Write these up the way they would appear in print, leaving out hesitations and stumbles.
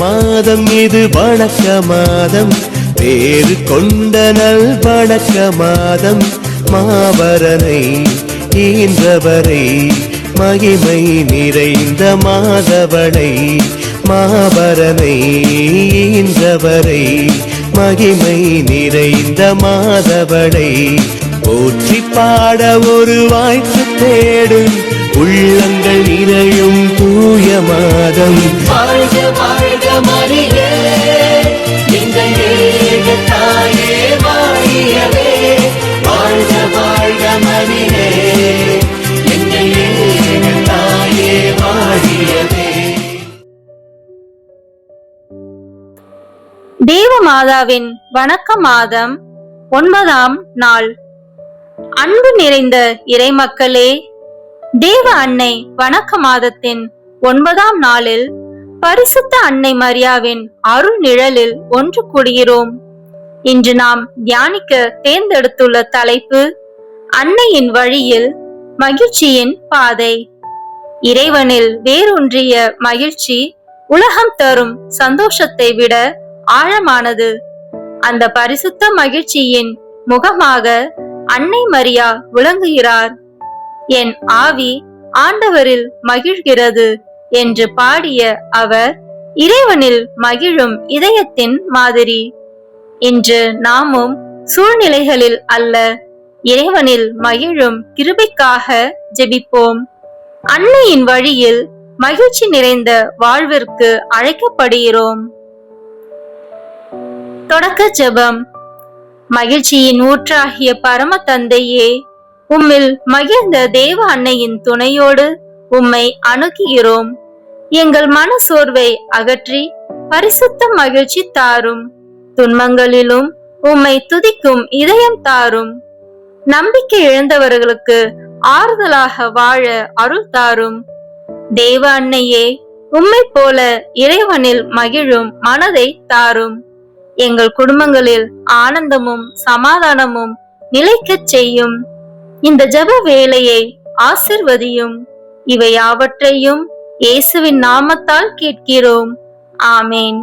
மாதம் இது வணக்க மாதம், பேரு கொண்ட நல் வணக்க மாதம். மாபரனை ஈன்றவரை மகிமை நிறைந்த மாதவனை, மாபரனை ஈன்றவரை மகிமை நிறைந்த மாதவனை போற்றி பாட ஒரு வாய்ப்பு தேடும் உள்ளங்கள் நிறையும் தூய மாதம். வாழ்க வாழ்க மரியே எங்கள் ஏக தாயே வாழியவே, வாழ்க வாழ்க மரியே எங்கள் ஏக தாயே வாழியவே. தேவ மாதாவின் வணக்க மாதம் 9ஆம் நாள். அன்பு நிறைந்த இறைமக்களே, தேவ அன்னை வணக்க மாதத்தின் 9ஆம் நாளில் பரிசுத்த அன்னை மரியாவின் அருள் நிழலில் ஒன்று கூடுகிறோம். இன்று நாம் தியானிக்க தேர்ந்தெடுத்துள்ள தலைப்பு அன்னையின் வழியில் மகிழ்ச்சியின் பாதை. இறைவனில் வேரூன்றிய மகிழ்ச்சி உலகம் தரும் சந்தோஷத்தை விட ஆழமானது. அந்த பரிசுத்த மகிழ்ச்சியின் முகமாக அன்னை மரியா விளங்குகிறார். என் ஆவி ஆண்டவரில் மகிழ்கிறது என்று பாடிய அவர் இறைவனில் மகிழும் இதயத்தின் மாதிரி. இன்று நாமும் சூழ்நிலைகளில் அல்ல, இறைவனில் மகிழும் கிருபைக்காக ஜெபிப்போம். அன்னையின் வழியில் மகிழ்ச்சி நிறைந்த வாழ்விற்கு அழைக்கப்படுகிறோம். தொடக்க ஜெபம். மகிழ்ச்சியின் ஊற்றாகிய பரம தந்தையே, உம்மில் மகிழ்ந்த தேவ அன்னையின் துணையோடு உம்மை அணுகுகிறோம். எங்கள் மன சோர்வை அகற்றி பரிசுத்த மகிழ்ச்சி தாரும். துன்பங்களிலும் உம்மை துதிக்கும் இதயம் தாரும். நம்பிக்கை இழந்தவர்களுக்கு ஆறுதலாக வாழ அருள் தாரும். தேவ அன்னையே, உம்மை போல இறைவனில் மகிழும் மனதை தாரும். எங்கள் குடும்பங்களில் ஆனந்தமும் சமாதானமும் நிலைக்கச் செய்யும். இந்த ஜெப வேளையை ஆசிர்வதியும். இவை யாவற்றையும் இயேசுவின் நாமத்தால் கேட்கிறோம். ஆமேன்.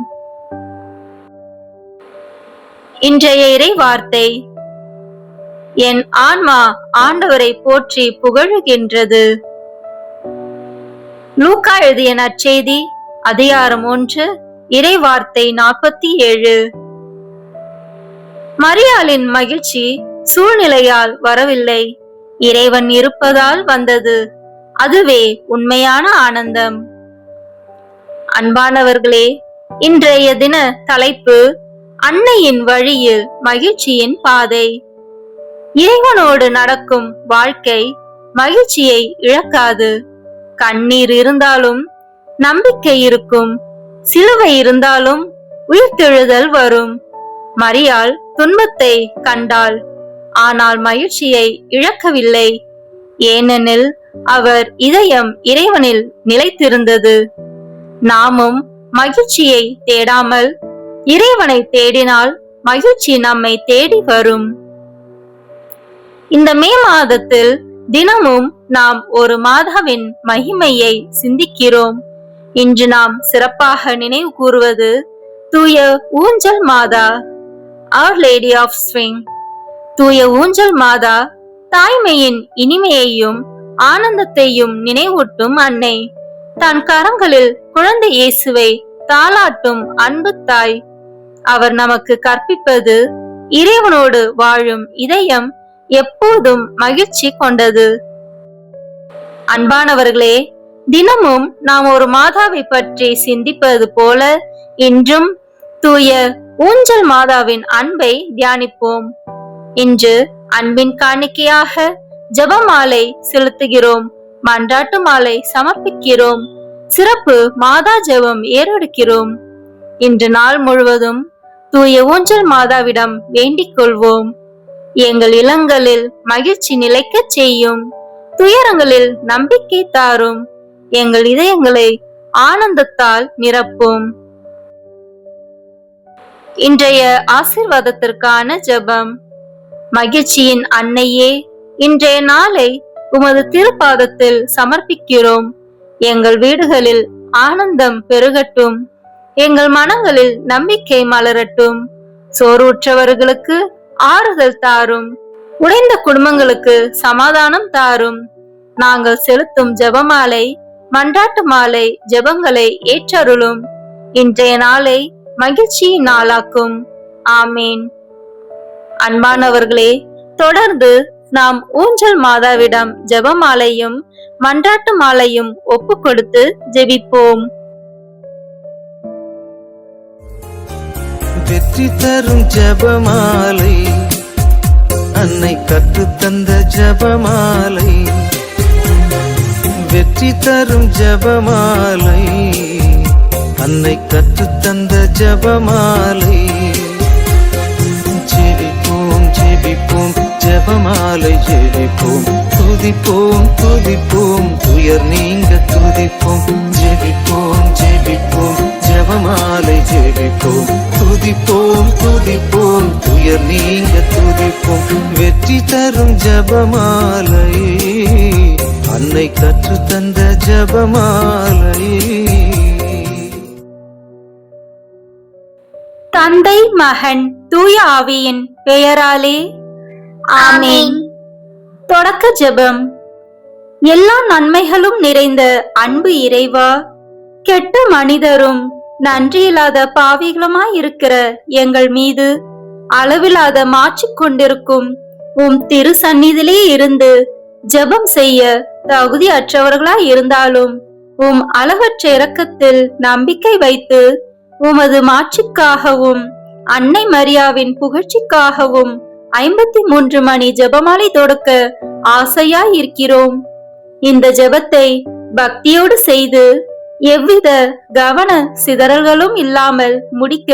இன்றைய இறை வார்த்தை. என் ஆன்மா ஆண்டவரை போற்றி புகழுகின்றது. லூக்கா எழுதிய நற்செய்தி அதிகாரம் 1 இறை வார்த்தை 47. மரியாளின் மகிழ்ச்சி சூழ்நிலையால் வரவில்லை, இறைவன் இருப்பதால் வந்தது. அதுவே உண்மையான ஆனந்தம். அன்பானவர்களே, இன்றைய தின தலைப்பு அன்னையின் வழியில் மகிழ்ச்சியின் பாதை. இறைவனோடு நடக்கும் வாழ்க்கை மகிழ்ச்சியை இழக்காது. கண்ணீர் இருந்தாலும் நம்பிக்கை இருக்கும், சிலுவை இருந்தாலும் உயிர்த்தெழுதல் வரும். மரியாள் துன்பத்தை கண்டாள், ஆனால் மகிழ்ச்சியை இழக்கவில்லை. ஏனெனில் அவர் இதயம் இறைவனில் நிலைத்திருந்தது. நாமும் மகிழ்ச்சியை தேடாமல் இறைவனை தேடினால் மகிழ்ச்சி நம்மை தேடி வரும். இந்த மே மாதத்தில் தினமும் நாம் ஒரு மாதாவின் மகிமையை சிந்திக்கிறோம். இன்று நாம் சிறப்பாக நினைவு கூறுவது தூய ஊஞ்சல் மாதா, Our Lady of Swing. தூய ஊஞ்சல் மாதா தாய்மையின் இனிமையையும் ஆனந்தத்தையும் நினைவூட்டும் அன்னை. தன் கரங்களில் குழந்தை இயேசுவை தாளாட்டும் அன்பு தாய். அவர் நமக்கு கற்பிப்பது இறைவனோடு வாழும் இதயம் எப்போதும் மகிழ்ச்சி கொண்டது. அன்பானவர்களே, தினமும் நாம் ஒரு மாதாவை பற்றி சிந்திப்பது போல இன்றும் தூய ஊஞ்சல் மாதாவின் அன்பை தியானிப்போம். இன்று அன்பின் காணிக்கையாக ஜெபமாலை செலுத்துகிறோம், மன்றாட்டு மாலை சமர்ப்பிக்கிறோம், சிறப்பு மாதா ஜெபம் ஏறெடுக்கிறோம். இன்று நாள் முழுவதும் தூய ஊஞ்சல் மாதாவிடம் வேண்டிக் கொள்வோம். எங்கள் இல்லங்களில் மகிழ்ச்சி நிலைக்கச் செய்யும், துயரங்களில் நம்பிக்கை தாரும், எங்கள் இதயங்களை ஆனந்தத்தால் நிரப்பும். இன்றைய ஆசீர்வாதத்திற்கான ஜெபம். மகிழ்ச்சியின் அன்னையே, இன்றைய நாளை உமது திருப்பாதத்தில் சமர்ப்பிக்கிறோம். எங்கள் வீடுகளில் ஆனந்தம் பெருகட்டும், எங்கள் மனங்களில் நம்பிக்கை மலரட்டும். சோர்வுற்றவர்களுக்கு ஆறுதல் தாரும். உடைந்த குடும்பங்களுக்கு சமாதானம் தாரும். நாங்கள் செலுத்தும் ஜெபமாலை, மன்றாட்டு மாலை ஜெபங்களை ஏற்றருளும். இன்றைய நாளை மகிழ்ச்சியின் நாளாக்கும். ஆமேன். அன்பானவர்களே, தொடர்ந்து நாம் ஊஞ்சல் மாதாவிடம் ஜெபமாலையும் மன்றாட்டு மாலையும் ஒப்பு கொடுத்து ஜெபிப்போம். வெற்றி தரும் ஜெபமாலை, அன்னை கற்றுத்தந்த ஜெபமாலை. வெற்றி தரும் ஜெபமாலை, அன்னை கற்றுத்தந்த ஜெபமாலை. ஜெபிப்போம் ஜெபிப்போம் ஜெபமாலை ஜெபிப்போம், துதிப்போம் துதிப்போம் துயர் நீங்க துதிப்போம். ஜெபிப்போம் ஜெபிப்போம் ஜெபமாலை ஜெபிப்போம், துதிப்போம் துதிப்போம் துயர் நீங்க துதிப்போம். வெற்றி தரும் ஜெபமாலை, அன்னை கற்றுத்தந்த ஜெபமாலை. தந்தை மகன் தூய ஆவியின் பெயராலே ஆமேன். தொடக்க ஜெபம். எல்லா நன்மைகளும் நிறைந்த அன்பு இறைவா, கெட்ட மனிதரும் நன்றியில்லாத பாவிகளுமாயிருக்கிற எங்கள் மீது அளவில்லாத மாற்றிக் கொண்டிருக்கும் உம் திரு சந்நிதியிலே இருந்து ஜெபம் செய்ய தகுதியற்றவர்களாய் இருந்தாலும் உம் அளவற்ற இரக்கத்தில் நம்பிக்கை வைத்து உமது மாட்சிக்காகவும் அன்னை மரியாவின் புகழ்ச்சிக்காகவும் 53 மணி ஜெபமாலை தொடுக்க ஆசையாய் இருக்கிறோம். இந்த ஜெபத்தை பக்தியோடு செய்து எவ்வித கவன சிதறல்களும் இல்லாமல் முடிக்க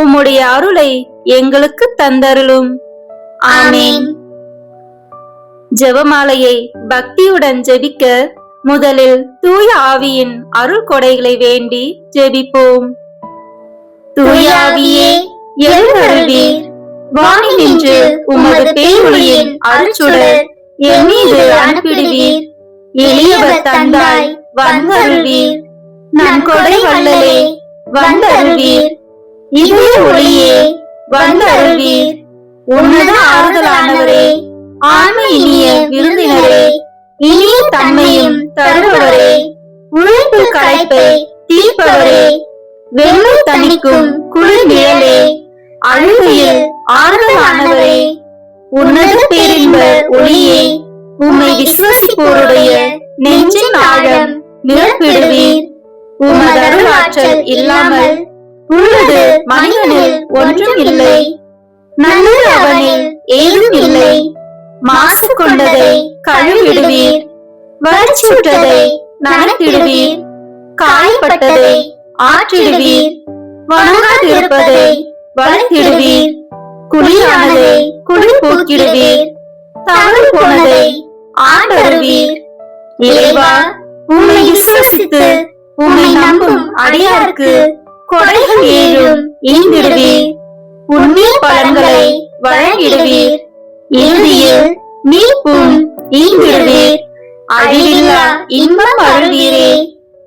உம்முடைய அருளை எங்களுக்கு தந்தருளும். ஆமேன். ஜெபமாலையை பக்தியுடன் ஜெபிக்க முதலில் தூய ஆவியின் அருள் கொடைகளை வேண்டி ஜெபிப்போம். தூய ஆவியே, எழுந்தருள்வீர். வானினின்று உமது பேரொளியின் அருட்சுடர் என் மீது அனுப்பிடுவீர். எளியவர் தந்தாய் வந்தருள்வீர். நன்கொடை வள்ளலே வந்தருள்வீர். இதய ஒளியே வந்தருள்வீர். உன்னத ஆறுதலானவரே, ஆண்மை இனிய விருந்தினரே, இனிய தன்மையும் தருபவரே, உழைப்பு களைப்பை தீர்ப்பவரே, வெள்ளை தணிக்கும் குளிர் நிழலே, அழுகையில் ஆறுதலானவரே, உன்னத பேரின்ப ஒளியே, உம்மை விசுவசிப்போருடைய நெஞ்சின் ஆழம் நிரப்பிடுவீர். உமது அருளாற்றல் இல்லாமல் உள்ளது மனிதனில் ஒன்றும் இல்லை. நல்லது அவனில் ஏதும் இல்லை. மாசு கொண்டதை கழுவிடுவீர். வறட்சியுற்றதை நனைத்திடுவீர். காயப்பட்டதை ஆற்றிடுவீர். வணங்காதிருப்பதை வளர்த்திடுவீர். குளிரானதை குளிர் போக்கிடுவீர். தவறு போனதை ஆண்டருவீர். இறைவா, உம்மை விசுவசித்து உம்மை நம்பும் அடியாருக்கு கொடைகள் ஏழும் ஈந்திடுவீர். உண்மைய பலன்களை வழங்கிடுவீர். இறுதியில் மீட்பும் ஈந்திடுவீர். அழிவில்லா இன்பம் அருள்வீரே.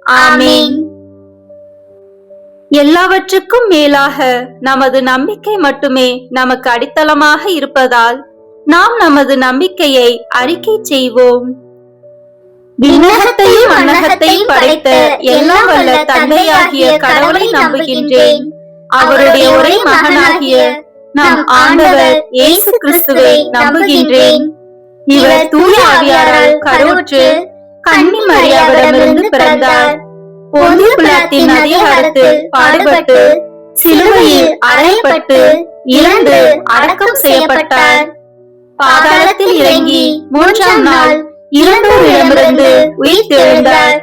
ஆமேன். எல்லாவற்றுக்கும் மேலாக நமது நம்பிக்கை மட்டுமே நமக்கு அடித்தளமாக இருப்பதால் நாம் நமது நம்பிக்கையை அறிக்கை செய்வோம். விண்ணகத்தையும் மண்ணகத்தையும் படைத்த எல்லாம் வல்ல தந்தையாகிய கடவுளை நம்புகின்றேன். அவருடைய ஒரே மகனாகிய நம் ஆண்டவர் இயேசு கிறிஸ்துவை நம்புகின்றேன். இவர் தூய ஆவியாரால் கருவுற்று கன்னி மரியாவிடமிருந்து பிறந்தார். பொந்து பிலாத்தின் அதிகாரத்தில் பாடுபட்டு சிலுவையில் அறையப்பட்டு இறந்து அடக்கம் செய்யப்பட்டார். பாதாளத்தில் இறங்கி 3ஆம் நாள் இறந்தோரிடமிருந்து உயிர்த்தெழுந்தார்.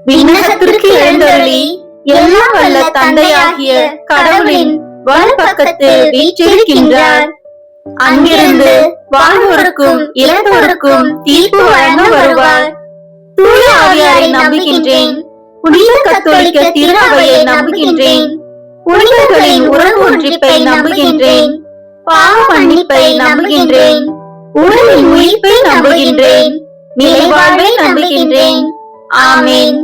விண்ணகத்திற்கு எழுந்தருளி எல்லாம் வல்ல தந்தையாகிய கடவுளின் வலப்பக்கத்தில் வீற்றிருக்கின்றார். அங்கிருந்து வாழ்வோருக்கும் இறந்தோருக்கும் தீர்ப்பு வழங்க வருவார். தூய ஆவியாரை நம்புகின்றேன். புனித கத்தோலிக்க திருஅவையை நம்புகின்றேன். புனிதர்களின் உறவு ஒன்றிப்பை நம்புகின்றேன். பாவ மன்னிப்பை நம்புகின்றேன். உடலின் உயிர்ப்பை நம்புகின்றேன். நிலைவாழ்வை நம்புகின்றேன். ஆமேன்.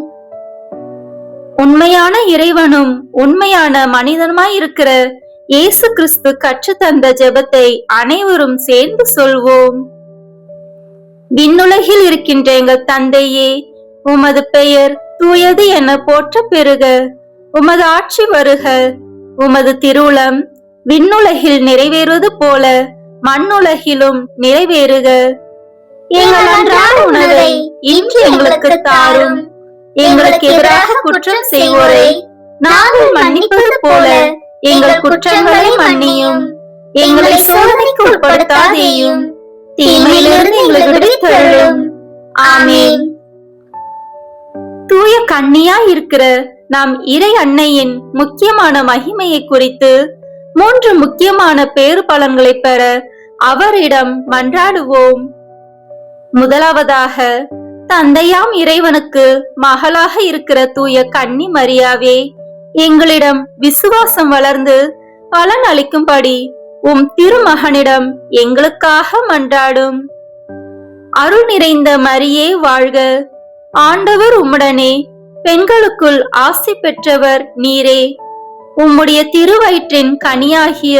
உண்மையான இறைவனும் உண்மையான மனிதனுமாய் இருக்கிற இயேசு கிறிஸ்து கற்றுத்தந்த ஜெபத்தை அனைவரும் சேர்ந்து சொல்வோம். விண்ணுலகில் இருக்கின்ற எங்கள் தந்தையே, உமது பெயர் தூயது என போற்ற பெறுக. உமது ஆட்சி வருக. உமது திருவுளம் விண்ணுலகில் நிறைவேறுவது போல மண்ணுலகிலும் நிறைவேறுக. எங்கள் அன்றாட உணவை இன்று எங்களுக்கு தாரும். எங்களுக்கு எதிராக குற்றம் செய்வோரை நாங்கள் மன்னிப்பது போல எங்கள் குற்றங்களை மன்னியும். எங்களை சோதனைக்கு உட்படுத்தாதேயும், தீமையிலிருந்து எங்களை விடுவித்தருளும். ஆமென். தூய கன்னியாய் இருக்கிற நாம் இறை அன்னையின் முக்கியமான மகிமையை குறித்து 3 முக்கியமான பேறு பலன்களை பெற அவரிடம் மன்றாடுவோம். முதலாவதாக, தந்தையாம் இறைவனுக்கு மகளாக இருக்கிற தூய கன்னி மரியாவே, எங்களிடம் விசுவாசம் வளர்ந்து பலன் அளிக்கும்படி உம் திருமகனிடம் எங்களுக்காக மன்றாடும். அருள் நிறைந்த மரியே வாழ்க. ஆண்டவர் உம்முடனே, பெண்களுக்குள் ஆசி பெற்றவர் நீரே. உம்முடைய திருவயிற்றின் கனியாகிய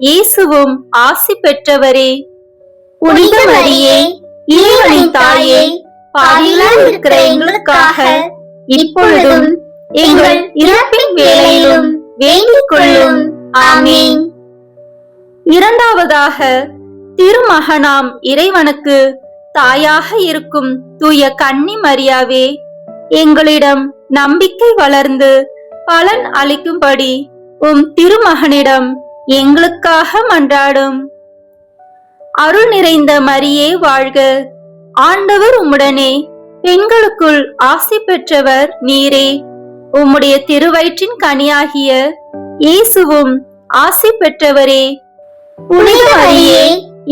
இயேசுவும் ஆசி பெற்றவரே. புனித மரியே, இறைவனின் தாயே, பாவிகளாய் இருக்கிற எங்களுக்காக இப்பொழுதும் எங்கள் இறப்பின் வேளையிலும் வேண்டிக் கொள்ளும். ஆமென். இரண்டாவதாக, திருமகனாம் இறைவனுக்கு தாயாக இருக்கும் தூய கன்னி மரியாவே, எங்களிடம் நம்பிக்கை வளர்ந்து பலன் அளிக்கும்படி உம் திருமகனிடம் எங்களுக்காக மன்றாடும். அருள் நிறைந்த மரியே வாழ்க. ஆண்டவர் உம்முடனே, பெண்களுக்குள் ஆசி பெற்றவர் நீரே. உம்முடைய திருவயிற்றின் கனியாகிய இயேசுவும் ஆசி பெற்றவரே. புனித மரியே,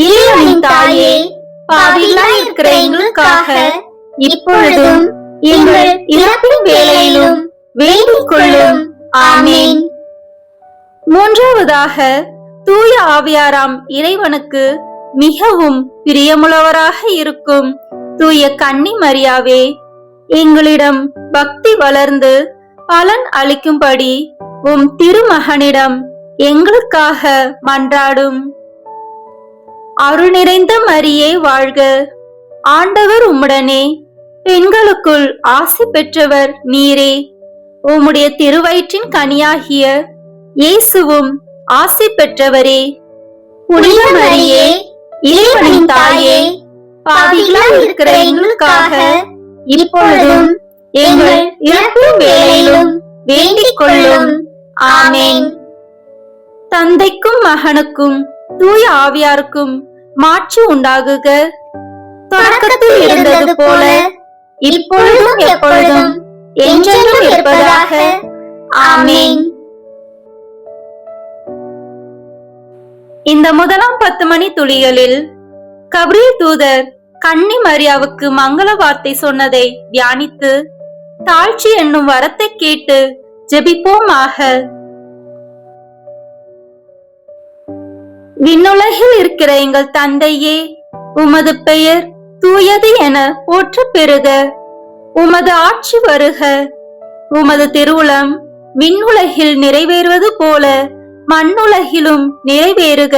இறைவனின் தாயே, பாவிகளாய் இருக்கிற எங்களுக்காக இப்பொழுதும் எங்கள் இறப்பின் வேளையிலும் வேண்டிக் கொள்ளும். ஆமென். மூன்றாவதாக, தூய ஆவியாராம் இறைவனுக்கு மிகவும் பிரியமுள்ளவராக இருக்கும் தூய கன்னி மரியாவே, எங்களிடம் பக்தி வளர்ந்து பலன் அளிக்கும்படி உம் திருமகனிடம் எங்களுக்காக மன்றாடும். அருள் நிறைந்த மரியே வாழ்க. ஆண்டவர் உம்முடனே, பெண்களுக்குள் ஆசி பெற்றவர் நீரே. உம்முடைய திருவயிற்றின் கனியாகிய இயேசுவும் ஆசி பெற்றவரே. புனித மரியே, இறைவனின் தாயே, பாவிகளாய் இருக்கிற எங்களுக்காக இப்பொழுதும் எங்கள் இறப்பின் வேளையிலும் வேண்டிக் கொள்ளும். ஆமென். தந்தைக்கும் மகனுக்கும் தூய ஆவியாருக்கும் மாட்சி உண்டாகுக. தொடக்கத்தில் இருந்தது போல இப்பொழுதும் எப்பொழுதும் என்றென்றும் இருப்பதாக. ஆமென். இந்த முதலாம் 10 மணி துளிகளில் கபிரியேல் தூதர் கன்னி மரியாவுக்கு மங்கள வார்த்தை சொன்னதை தியானித்து தாழ்ச்சி என்னும் வரத்தை கேட்டு ஜெபிப்போமாக. விண்ணுலகில் இருக்கிற எங்கள் தந்தையே, உமது பெயர் தூயது என போற்ற பெறுக. உமது ஆட்சி வருக. உமது திருவுளம் விண்ணுலகில் நிறைவேறுவது போல மண்ணுலகிலும் நிறைவேறுக.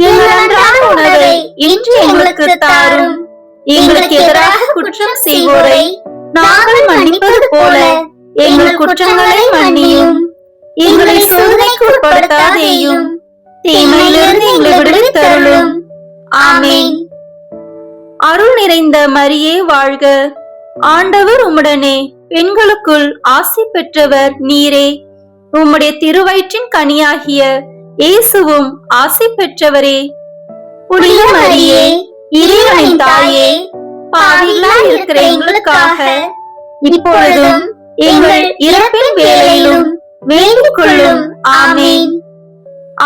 எங்கள் அன்றாட உணவை இன்று எங்களுக்கு தாரும். எங்களுக்கு எதிராக குற்றம் செய்வோரை நாங்கள் மன்னிப்பது போல எங்கள் குற்றங்களை மன்னியும். எங்களை சோதனைக்கு உட்படுத்தாதேயும், தீமையிலிருந்து எங்களை விடுவித்தருளும். ஆமென். அருள் நிறைந்த மரியே வாழ்க. ஆண்டவர் உம்முடனே, பெண்களுக்குள் ஆசி பெற்றவர் நீரே. உம்முடைய திருவயிற்றின் கனியாகிய இயேசுவும் ஆசி பெற்றவரே. புனித மரியே, இறைவனின் தாயே, பாவிகளாய் இருக்கிற எங்களுக்காக இப்பொழுதும் எங்கள் இறப்பின் வேளையிலும் வேண்டிக் கொள்ளும். ஆமென்.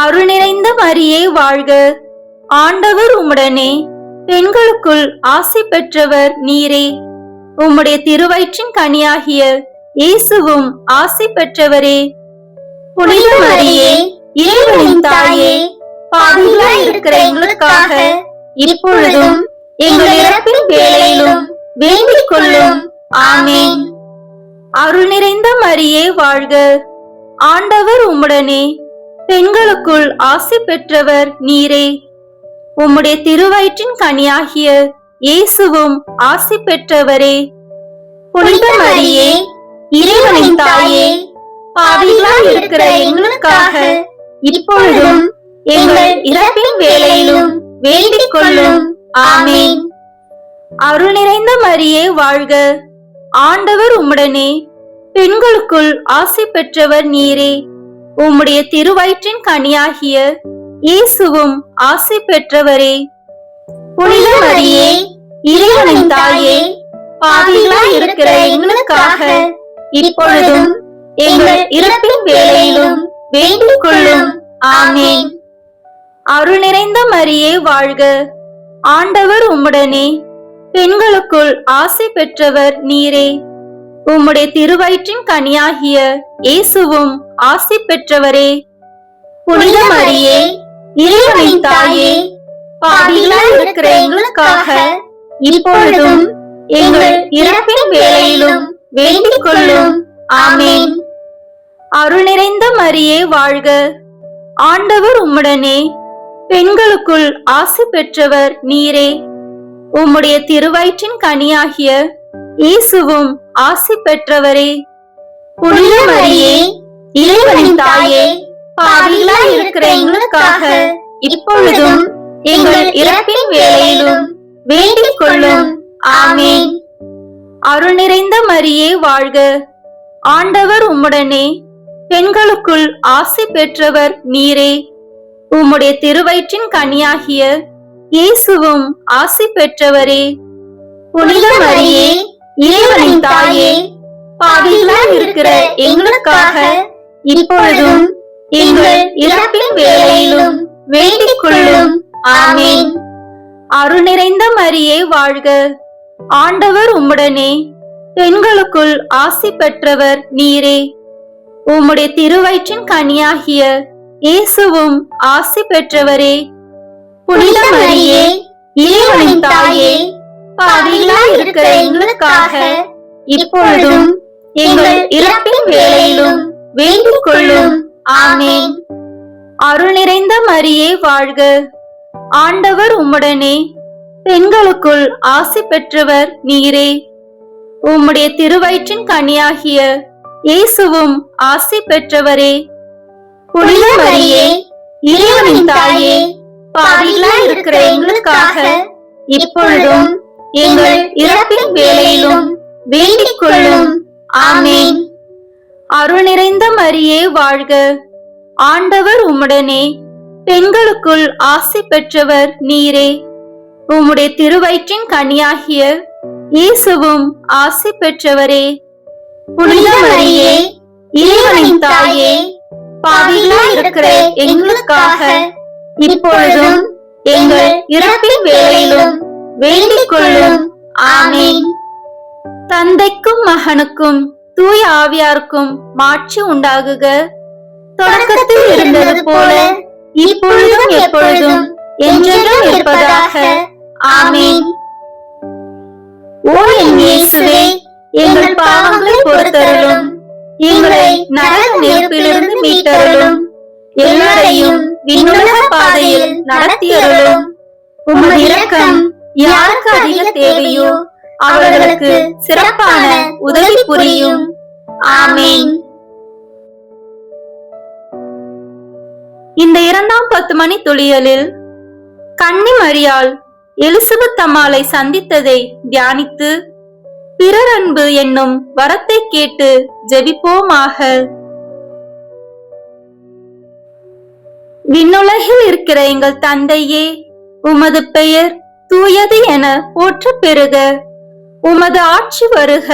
அருள் நிறைந்த மரியே வாழ்க. ஆண்டவர் உம்முடனே, பெண்களுக்குள் ஆசி பெற்றவர் நீரே. உம்முடைய திருவயிற்றின் கனியாகிய இயேசுவும் ஆசி பெற்றவரே. புனித மரியே, இறைவனின் தாயே, பாவிகளாய் இருக்கிற எங்களுக்காக இப்பொழுதும் எங்கள் இறப்பின் வேளையிலும் வேண்டிக் கொள்ளும். ஆமென். அருள் நிறைந்த மரியே வாழ்க, ஆண்டவர் உம்முடனே, பெண்களுக்குள் ஆசி பெற்றவர் நீரே. உம்முடைய திருவயிற்றின் கனியாகிய இயேசுவும் ஆசி பெற்றவரே. புனித மரியே, இறைவனின் தாயே, பாவிகளாய் இருக்கிற எங்களுக்காக இப்பொழுதும் எங்கள் இறப்பின் வேளையிலும் வேண்டிக் கொள்ளும். ஆமென். அருள் நிறைந்த மரியே வாழ்க, ஆண்டவர் உம்முடனே, பெண்களுக்குள் ஆசி பெற்றவர் நீரே. உம்முடைய திருவயிற்றின் கனியாகிய இயேசுவும் ஆசி பெற்றவரே. புனித மரியே, இறைவனின் தாயே, பாவிகளாய் இருக்கிற எங்களுக்காக இப்பொழுதும் எங்கள் இறப்பின் வேளையிலும் வேண்டிக் கொள்ளும். ஆமென். அருள் நிறைந்த மரியே வாழ்க, ஆண்டவர் உம்முடனே, பெண்களுக்குள் ஆசி பெற்றவர் நீரே. உம்முடைய திருவயிற்றின் கனியாகிய இயேசுவும் ஆசி பெற்றவரே. புனித மரியே, இறைவனின் தாயே, பாவிகளாய் இருக்கிற எங்களுக்காக இப்பொழுதும் எங்கள் இறப்பின் வேளையிலும் வேண்டிக் கொள்ளும். ஆமென். அருள் நிறைந்த மரியே வாழ்க, ஆண்டவர் உம்முடனே, பெண்களுக்குள் ஆசி பெற்றவர் நீரே. உம்முடைய திருவயிற்றின் கனியாகிய இயேசுவும் ஆசி பெற்றவரே. புனித மரியே, இறைவனின் தாயே, பாவிகளாய் இருக்கிற எங்களுக்காக இப்பொழுதும் எங்கள் இறப்பின் வேளையிலும் வேண்டிக் கொள்ளும். ஆமென். அருள் நிறைந்த மரியே வாழ்க, ஆண்டவர் உம்முடனே, பெண்களுக்குள் ஆசி பெற்றவர் நீரே. உம்முடைய திருவயிற்றின் கனியாகிய இயேசுவும் ஆசி பெற்றவரே. புனித மரியே, இறைவனின் தாயே, பாவிகளாய் இருக்கிற எங்களுக்காக இப்பொழுதும் எங்கள் இறப்பின் வேளையிலும் வேண்டிக் கொள்ளும். ஆமென். அருள் நிறைந்த மரியே வாழ்க, ஆண்டவர் உம்முடனே, பெண்களுக்குள் ஆசி பெற்றவர் நீரே. உம்முடைய திருவயிற்றின் கனியாகிய இயேசுவும் ஆசி பெற்றவரே. புனித மரியே, இறைவனின் தாயே, பாவிகளாய் இருக்கிற எங்களுக்காக இப்பொழுதும் எங்கள் இறப்பின் வேளையிலும் வேண்டிக் கொள்ளும். ஆமென். அருள் நிறைந்த மரியே வாழ்க, ஆண்டவர் உம்முடனே, பெண்களுக்குள் ஆசி பெற்றவர் நீரே. உம்முடைய திருவயிற்றின் கனியாகிய இயேசுவும் ஆசி பெற்றவரே. புனித மரியே, இறைவனின் தாயே, பாவிகளாய் இருக்கிற எங்களுக்காக இப்பொழுதும் எங்கள் இறப்பின் வேளையிலும் வேண்டிக் கொள்ளும். ஆமென். அருள் நிறைந்த மரியே வாழ்க, ஆண்டவர் உம்முடனே, பெண்களுக்குள் ஆசி பெற்றவர் நீரே. உம்முடைய திருவயிற்றின் கனியாகிய இயேசுவும் ஆசி பெற்றவரே. புனித மரியே, இறைவனின் தாயே, பாவிகளாய் இருக்கிற எங்களுக்காக இப்பொழுதும் எங்கள் இறப்பின் வேளையிலும் வேண்டிக் கொள்ளும். ஆமென். தந்தைக்கும் மகனுக்கும் தூய ஆவியாருக்கும் மாட்சி உண்டாகுக. தொடக்கத்தில் இருந்தது போல இப்பொழுதும் எப்பொழுதும் என்றென்றும் இருப்பதாக. ஆமென். ஓ என் இயேசுவே, எங்கள் பாவங்களை பொறுத்தருளும், எங்களை நரக நெருப்பிலிருந்து மீட்டருளும், எல்லாரையும் விண்ணுலக பாதையில் நடத்தியருளும். உமது இரக்கம் யாருக்கு அதிக தேவையோ அவர்களுக்கு சிறப்பான உதவி புரியும். ஆமென். இந்த 2ஆம் 10 மணி துளியலில் கன்னி மரியாள் எலிசபெத் அம்மாளை சந்தித்ததை தியானித்து பிறர் அன்பு என்னும் வரத்தை கேட்டு ஜெபிப்போமாக. விண்ணுலகில் இருக்கிற எங்கள் தந்தையே, உமது பெயர் தூயது என போற்ற பெறுக. உமது ஆட்சி வருக.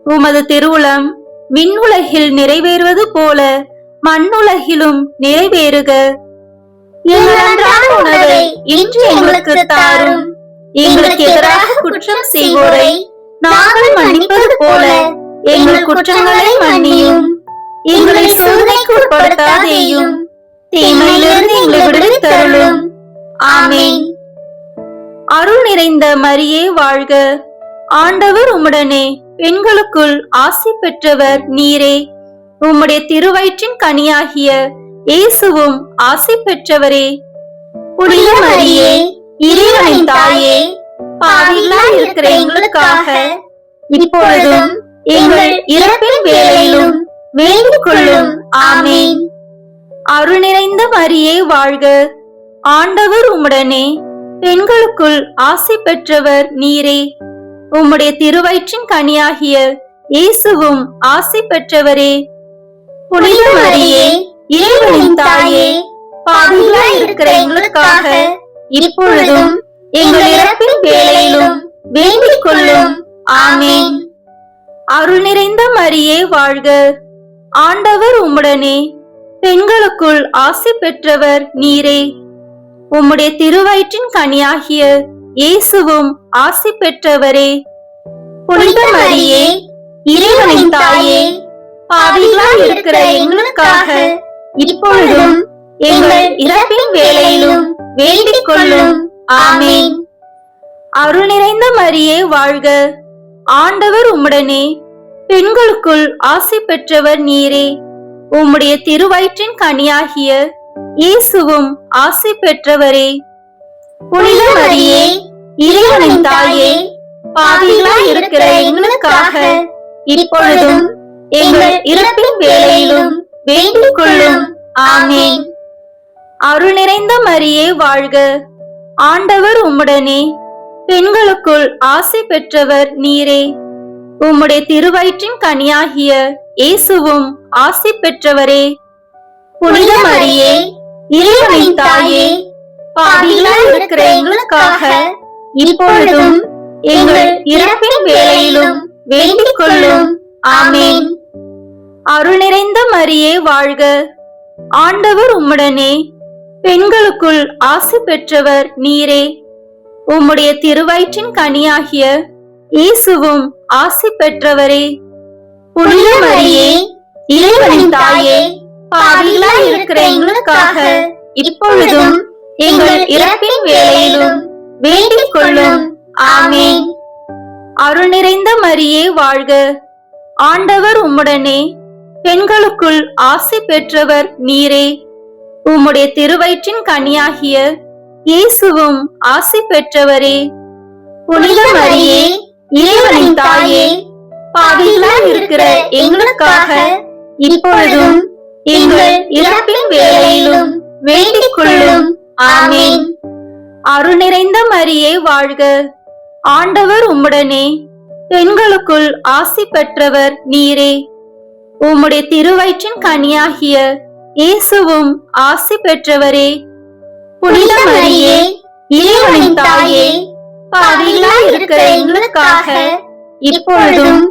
உமது திருவுளம் விண்ணுலகில் நிறைவேறுவது போல மண்ணுலகிலும் நிறைவேறுக. எங்கள் அன்றாட உணவை இன்று எங்களுக்கு தாரும். எங்களுக்கு எதிராக குற்றம் செய்வோரை நாங்கள் மன்னிப்பது போல எங்கள் குற்றங்களை மன்னியும். எங்களை சோதனைக்கு உட்படுத்தாதேயும், தீமையிலிருந்து எங்களை விடுவித்தருளும். ஆமென். அருள் நிறைந்த மரியே வாழ்க, ஆண்டவர் உம்முடனே, பெண்களுக்குள் ஆசி பெற்றவர் நீரே. உம்முடைய திருவயிற்றின் கனியாகிய இயேசுவும் ஆசி பெற்றவரே. புனித மரியே, இறைவனின் தாயே, பாவிகளாய் இருக்கிற எங்களுக்காக இப்பொழுதும் எங்கள் இறப்பின் வேளையிலும் வேண்டிக் கொள்ளும். ஆமேன். அருள் நிறைந்த மரியே வாழ்க, ஆண்டவர் உம்முடனே, பெண்களுக்குள் ஆசி பெற்றவர் நீரே. உம்முடைய திருவயிற்றின் கனியாகிய இயேசுவும் ஆசி பெற்றவரே. புனித மரியே, இறைவனின் தாயே, பாவிகளாய் இருக்கிற எங்களுக்காக இப்பொழுதும் எங்கள் இறப்பின் வேளையிலும் வேண்டிக் கொள்ளும். ஆமேன். அருள் நிறைந்த மரியே வாழ்க, ஆண்டவர் உம்முடனே, பெண்களுக்குள் ஆசி பெற்றவர் நீரே. உம்முடைய திருவயிற்றின் கனியாகிய இயேசுவும் ஆசி பெற்றவரே. புனித மரியே, இறைவனின் தாயே, பாவிகளாய் இருக்கிற எங்களுக்காக இப்பொழுதும் எங்கள் இறப்பின் வேளையிலும் வேண்டிக் கொள்ளும். ஆமேன். அருள் நிறைந்த மரியே வாழ்க, ஆண்டவர் உம்முடனே, பெண்களுக்குள் ஆசி பெற்றவர் நீரே. உம்முடைய திருவயிற்றின் கனியாகிய இயேசுவும் ஆசி பெற்றவரே. புனித மரியே, இறைவனின் தாயே, பாவிகளாய் இருக்கிற எங்களுக்காக இப்பொழுதும் எங்கள் இறப்பின் வேளையிலும் வேண்டிக் கொள்ளும். ஆமேன். அருள் நிறைந்த மரியே வாழ்க, ஆண்டவர் உம்முடனே, பெண்களுக்குள் ஆசி பெற்றவர் நீரே. உம்முடைய திருவயிற்றின் கனியாகிய இயேசுவும் ஆசி பெற்றவரே. புனித மரியே, இறைவனின் தாயே, பாவிகளாய் இருக்கிற எங்களுக்காக இப்பொழுதும் எங்கள் இறப்பின் வேளையிலும் வேண்டிக் கொள்ளும். ஆமேன். அருள் நிறைந்த மரியே வாழ்க, ஆண்டவர் உம்முடனே, பெண்களுக்குள் ஆசி பெற்றவர் நீரே. உம்முடைய திருவயிற்றின் கனியாகிய இயேசுவும் ஆசி பெற்றவரே. புனித மரியே, இறைவனின் தாயே, பாவிகளாய் இருக்கிற எங்களுக்காக இப்பொழுதும் எங்கள் இறப்பின் வேளையிலும் வேண்டிக் கொள்ளும். ஆமேன். அருள் நிறைந்த மரியே வாழ்க, ஆண்டவர் உம்முடனே, பெண்களுக்குள் ஆசி பெற்றவர் நீரே. உம்முடைய திருவயிற்றின் கனியாகிய இயேசுவும் ஆசி பெற்றவரே. புனித மரியே, இறைவனின் தாயே, பாவிகளாய் இருக்கிற எங்களுக்காக இப்பொழுதும் எங்கள் இறப்பின் வேளையிலும் வேண்டிக் கொள்ளும். ஆமேன். அருள் நிறைந்த மரியே வாழ்க, ஆண்டவர் உம்முடனே, பெண்களுக்குள் ஆசி பெற்றவர் நீரே. உம்முடைய திருவயிற்றின் கனியாகிய இயேசுவும் ஆசி பெற்றவரே. புனித மரியே, இறைவனின் தாயே, பாவிகளாய் இருக்கிற எங்களுக்காக இப்பொழுதும்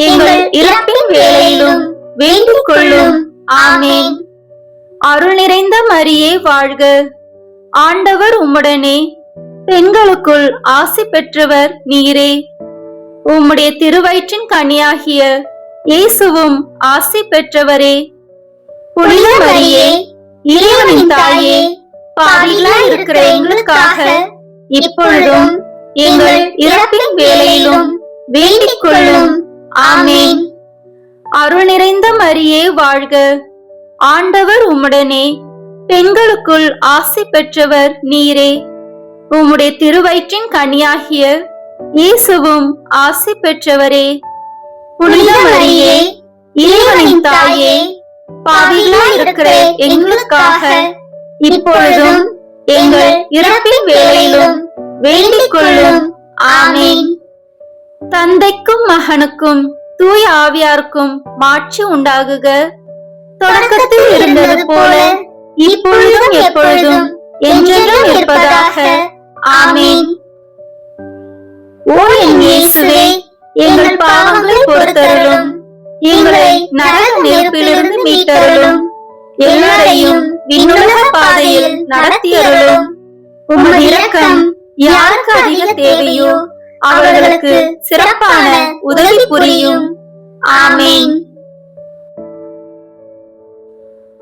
எங்கள் இறப்பின் வேளையிலும் வேண்டிக் கொள்ளும். ஆமேன். அருள் நிறைந்த மரியே வாழ்க, ஆண்டவர் உம்முடனே, பெண்களுக்குள் ஆசி பெற்றவர் நீரே. உம்முடைய திருவயிற்றின் கனியாகிய இயேசுவும் ஆசி பெற்றவரே. புனித மரியே, இறைவனின் தாயே, பாவிகளாய் இருக்கிற எங்களுக்காக இப்பொழுதும் எங்கள் இறப்பின் வேளையிலும் வேண்டிக் கொள்ளும். ஆமேன். அருள் நிறைந்த மரியே வாழ்க, ஆண்டவர் உம்முடனே, பெண்களுக்குள் ஆசி பெற்றவர் நீரே. உம்முடைய திருவயிற்றின் கனியாகிய இயேசுவும் ஆசி பெற்றவரே. புனித மரியே, இறைவனின் தாயே, பாவிகளாய் இருக்கிற எங்களுக்காக இப்பொழுதும் எங்கள் இறப்பின் வேளையிலும் வேண்டிக் கொள்ளும். ஆமேன். தந்தைக்கும் மகனுக்கும் தூய ஆவியாருக்கும் மாட்சி உண்டாகுக. தொடக்கத்தில் இருந்தது போல இப்பொழுதும் எப்பொழுதும் என்றென்றும் இருப்பதாக. ஆமேன். ஓ என் இயேசுவே, எங்கள் பாவங்களை பொறுத்தருளும், எங்களை நரக நெருப்பிலிருந்து மீட்டருளும், எல்லாரையும் விண்ணுலக பாதையில் நடத்தியருளும். உமது இரக்கம் யாருக்கு அதிக தேவையோ அவர்களுக்கு சிறப்பான உதவி புரியும். ஆமேன்.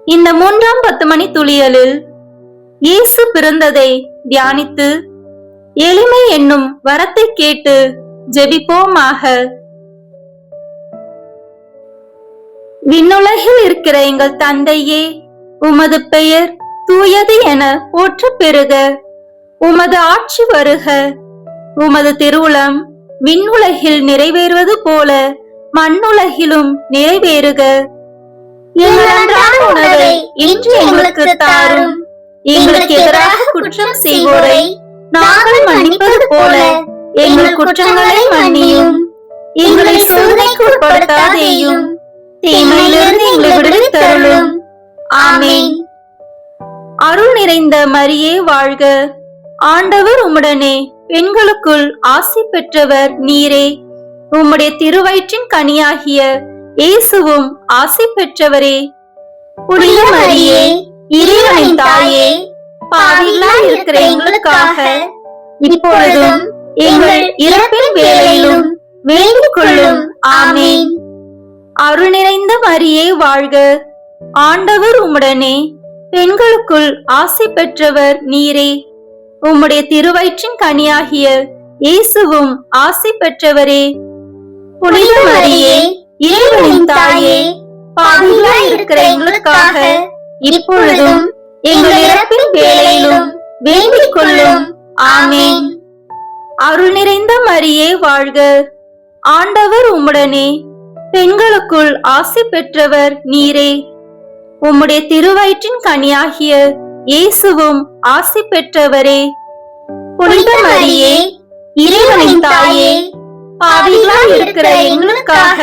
இந்த 3ஆம் 10 மணி துளியலில் இயேசு பிறந்ததை தியானித்து எளிமை என்னும் வரத்தை கேட்டு ஜெபிப்போமாக. விண்ணுலகில் இருக்கிற எங்கள் தந்தையே, உமது பெயர் தூயது என போற்றப் பெறுக. உமது ஆட்சி வருக. உமது திருவுளம் விண்ணுலகில் நிறைவேறுவது போல மண்ணுலகிலும் நிறைவேறுக. எங்கள் அன்றாட உணவை இன்று எங்களுக்கு தாரும். எங்களுக்கு எதிராக குற்றம் செய்வோரை நாங்கள் மன்னிப்பது போல எங்கள் குற்றங்களை மன்னியும். எங்களை சோதனைக்கு உட்படுத்தாதேயும், தீமையிலிருந்து எங்களை விடுவித்தருளும். ஆமென். அருள் நிறைந்த மரியே வாழ்க. ஆண்டவர் உம்முடனே, பெண்களுக்குள் ஆசி பெற்றவர் நீரே. உம்முடைய திருவயிற்றின் கனியாகிய இயேசுவும் ஆசி பெற்றவரே. புனித மரியே, இறைவனின் தாயே, பாவிகளாய் இருக்கிற எங்களுக்காக இப்பொழுதும் எங்கள் இறப்பின் வேளையிலும் வேண்டிக் கொள்ளும். ஆமென். அருள் நிறைந்த மரியே வாழ்க. ஆண்டவர் உம்முடனே, பெண்களுக்குள் ஆசி பெற்றவர் நீரே. உம்முடைய திருவயிற்றின் கனியாகிய இயேசுவும் ஆசி பெற்றவரே. புனித மரியே, இறைவனின் தாயே, பாவிகளாய் இருக்கிற எங்களுக்காக இப்பொழுதும் எங்கள் இறப்பின் வேளையிலும் வேண்டிக் கொள்ளும். ஆமென். அருள் நிறைந்த மரியே வாழ்க. ஆண்டவர் உம்முடனே, பெண்களுக்குள் ஆசி பெற்றவர் நீரே. உம்முடைய திருவயிற்றின் கனியாகிய இயேசுவும் ஆசி பெற்றவரே. புனித மரியே, இறைவனின் தாயே, பாவிகளாய் இருக்கிற எங்களுக்காக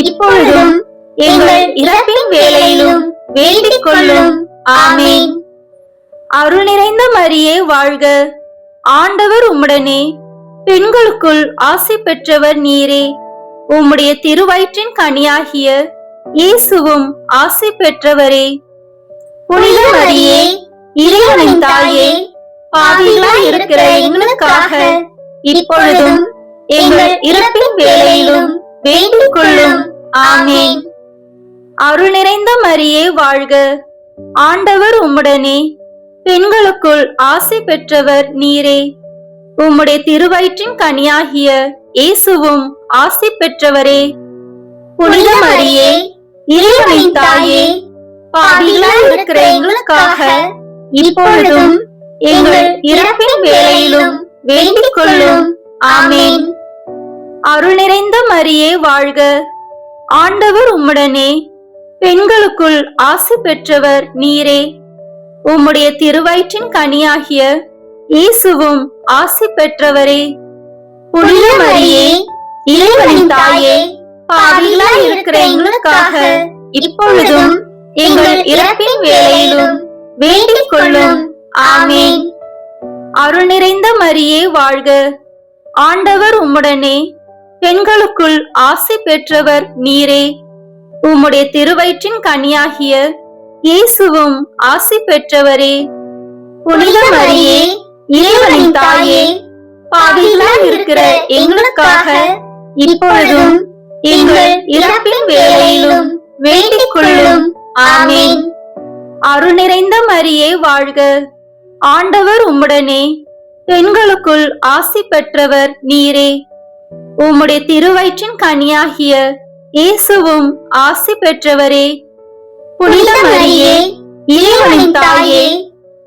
இப்பொழுதும் எங்கள் இறப்பின் வேளையிலும் வேண்டிக் கொள்ளும். ஆமென். அருள் நிறைந்த மரியே வாழ்க. ஆண்டவர் உம்முடனே, பெண்களுக்குள் ஆசி பெற்றவர் நீரே. உம்முடைய திருவயிற்றின் கனியாகிய இயேசுவும் ஆசி பெற்றவரே. புனித மரியே, இறைவனின் தாயே, பாவிகளாய் இருக்கிற எங்களுக்காக இப்பொழுதும் எங்கள் இறப்பின் வேளையிலும் வேண்டிக் கொள்ளும். ஆமென். அருள் நிறைந்த மரியே வாழ்க. ஆண்டவர் உம்முடனே, பெண்களுக்குள் ஆசி பெற்றவர் நீரே. உம்முடைய திருவயிற்றின் கனியாகிய இயேசுவும் ஆசி பெற்றவரே. புனித மரியே, இறைவனின் தாயே, பாவிகளாய் இருக்கிற எங்களுக்காக இப்பொழுதும் எங்கள் இறப்பின் வேளையிலும் வேண்டிக் கொள்ளும். ஆமென். அருள் நிறைந்த மரியே வாழ்க. ஆண்டவர் உம்முடனே, பெண்களுக்குள் ஆசி பெற்றவர் நீரே. உம்முடைய திருவயிற்றின் கனியாகிய இயேசுவும் ஆசி பெற்றவரே. புனித மரியே, இறைவனின் தாயே, பாவிகளாய் இருக்கிற எங்களுக்காக இப்பொழுதும் எங்கள் இறப்பின் வேளையிலும் வேண்டிக் கொள்ளும். ஆமென். அருள் நிறைந்த மரியே வாழ்க. ஆண்டவர் உம்முடனே, பெண்களுக்குள் ஆசி பெற்றவர் நீரே. உம்முடைய திருவயிற்றின் கனியாகிய இயேசுவும் ஆசி பெற்றவரே. புனித மரியே, இறைவனின் தாயே, பாவிகளாய் இருக்கிற எங்களுக்காக இப்பொழுதும் எங்கள் இறப்பின் வேளையிலும் வேண்டிக் கொள்ளும். ஆமென். அருள் நிறைந்த மரியே வாழ்க. ஆண்டவர் உம்முடனே, பெண்களுக்குள் ஆசி பெற்றவர் நீரே. உம்முடைய திருவயிற்றின் கனியாகிய இயேசுவும் ஆசி பெற்றவரே. புனித மரியே, இறைவனின் தாயே,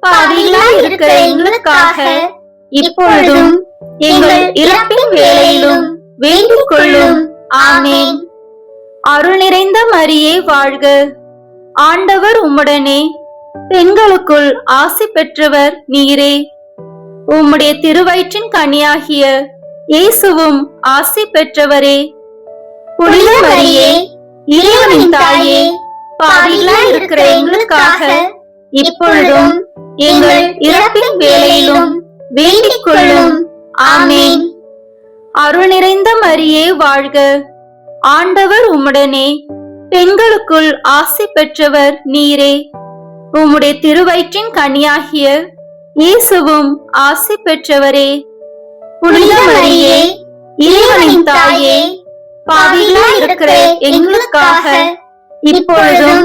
பாவிகளாய் இருக்கிற எங்களுக்காக இப்பொழுதும் எங்கள் இறப்பின் வேளையிலும் வேண்டிக் கொள்ளும். ஆமென். அருள் நிறைந்த மரியே வாழ்க. ஆண்டவர் உம்முடனே, பெண்களுக்குள் ஆசி பெற்றவர் நீரே. உம்முடைய திருவயிற்றின் கனியாகிய இயேசுவும் ஆசி பெற்றவரே. புனித மரியே, இறைவனின் தாயே, பாவிகளாய் இருக்கிற எங்களுக்காக இப்பொழுதும் எங்கள் இறப்பின் வேளையிலும் வேண்டிக் கொள்ளும். ஆமென். அருள் நிறைந்த மரியே வாழ்க. ஆண்டவர் உம்முடனே, பெண்களுக்குள் ஆசி பெற்றவர் நீரே. உம்முடைய திருவயிற்றின் கனியாகிய இயேசுவும் ஆசி பெற்றவரே. புனித மரியே, இறைவனின் தாயே, பாவிகளாய் இருக்கிற எங்களுக்காக இப்பொழுதும்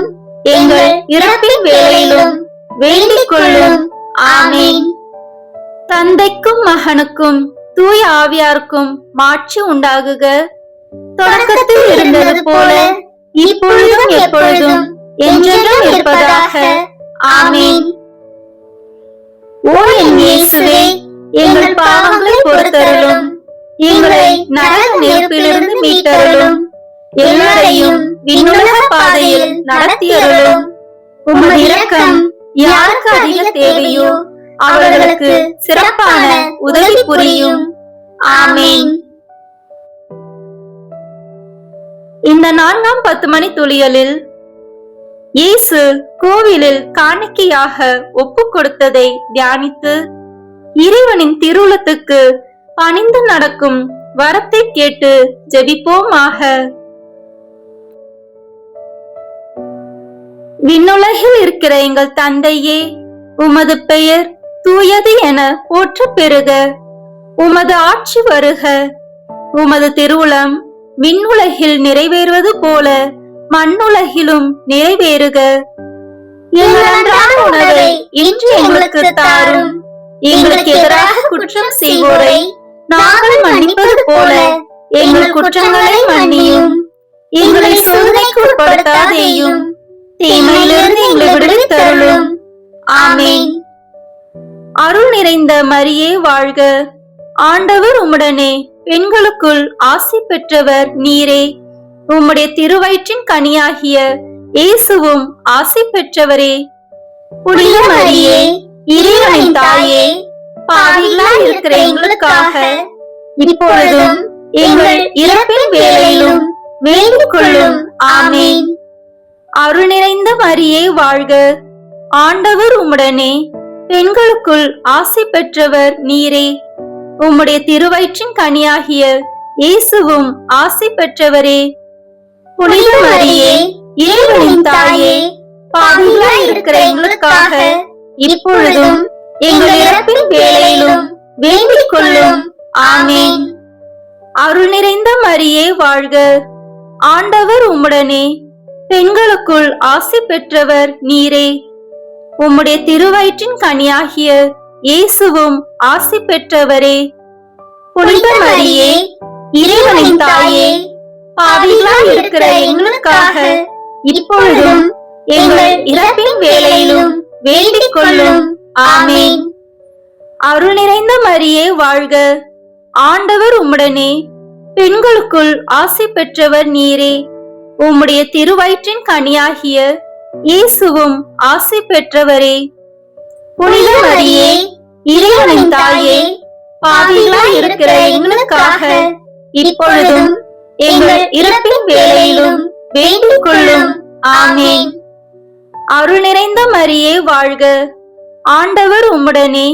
எங்கள் இறப்பின் வேளையிலும் வேண்டிக் கொள்ளும். ஆமென். தந்தைக்கும் மகனுக்கும் தூய ஆவியாருக்கும் மாட்சி உண்டாகுக. தொடக்கத்தில் இருந்தது போல இப்பொழுதும் எப்பொழுதும் என்றென்றும் இருப்பதாக. ஆமென். ஓ என் இயேசுவே, எங்கள் பாவங்களை பொறுத்தருளும், எங்களை நரக நெருப்பிலிருந்து மீட்டருளும், எல்லாரையும் விண்ணுலக பாதையில் நடத்தியருளும். உமது இரக்கம் யாருக்கு அதிக தேவையோ அவர்களுக்கு சிறப்பான உதவி புரியும். ஆமென். இந்த 4ஆம் 10 மணி துளியலில் இயேசு கோவிலில் காணிக்கையாக ஒப்பு கொடுத்ததை தியானித்து இறைவனின் திருவுளத்துக்கு பணிந்து நடக்கும் வரத்தை கேட்டு ஜெபிப்போமாக. விண்ணுலகில் இருக்கிற எங்கள் தந்தையே, உமது பெயர் தூயது என போற்ற பெறுக. உமது ஆட்சி வருக. உமது திருவுளம் விண்ணுலகில் நிறைவேறுவது போல மண்ணுலகிலும் நிறைவேறுக. எங்கள் அன்றாட உணவை இன்று எங்களுக்கு தாரும். எங்களுக்கு எதிராக குற்றம் செய்வோரை நாங்கள் மன்னிப்பது போல எங்கள் குற்றங்களை மன்னியும். எங்களை சோதனைக்கு உட்படுத்தாதேயும், தீமையிலிருந்து எங்களை விடுவித்தருளும். ஆமென். அருள் நிறைந்த மரியே வாழ்க. ஆண்டவர் உம்முடனே, பெண்களுக்குள் ஆசி பெற்றவர் நீரே. உம்முடைய திருவயிற்றின் கனியாகிய இயேசுவும் ஆசி பெற்றவரே. புனித மரியே, இறைவனின் தாயே, பாவிகளாய் இருக்கிற எங்களுக்காக இப்பொழுதும் எங்கள் இறப்பின் வேளையிலும் வேண்டிக் கொள்ளும். ஆமென். அருள் நிறைந்த மரியே வாழ்க. ஆண்டவர் உம்முடனே, பெண்களுக்குள் ஆசி பெற்றவர் நீரே. உம்முடைய திருவயிற்றின் கனியாகிய இயேசுவும் ஆசி பெற்றவரே. புனித மரியே, இறைவனின் தாயே, பாவிகளாய் இருக்கிற எங்களுக்காக இப்பொழுதும் எங்கள் இறப்பின் வேளையிலும் வேண்டிக் கொள்ளும். ஆமென். அருள் நிறைந்த மரியே வாழ்க. ஆண்டவர் உம்முடனே, பெண்களுக்குள் ஆசி பெற்றவர் நீரே. உம்முடைய திருவயிற்றின் கனியாகிய இயேசுவும் ஆசி பெற்றவரே. புனித மரியே, இறைவனின் தாயே, பாவிகளாய் இருக்கிற எங்களுக்காக இப்பொழுதும் எங்கள் இறப்பின் வேளையிலும் வேண்டிக் கொள்ளும். ஆமென். அருள் நிறைந்த மரியே வாழ்க. ஆண்டவர் உம்முடனே, பெண்களுக்குள் ஆசி பெற்றவர் நீரே. உம்முடைய திருவயிற்றின் கனியாகிய இயேசுவும் ஆசி பெற்றவரே. புனித மரியே, இறைவனின் தாயே, பாவிகளாய் இருக்கிற எங்களுக்காக இப்பொழுதும் எங்கள் இறப்பின் வேளையிலும் வேண்டிக் கொள்ளும். ஆமென். அருள் நிறைந்த மரியே வாழ்க. ஆண்டவர் உம்முடனே,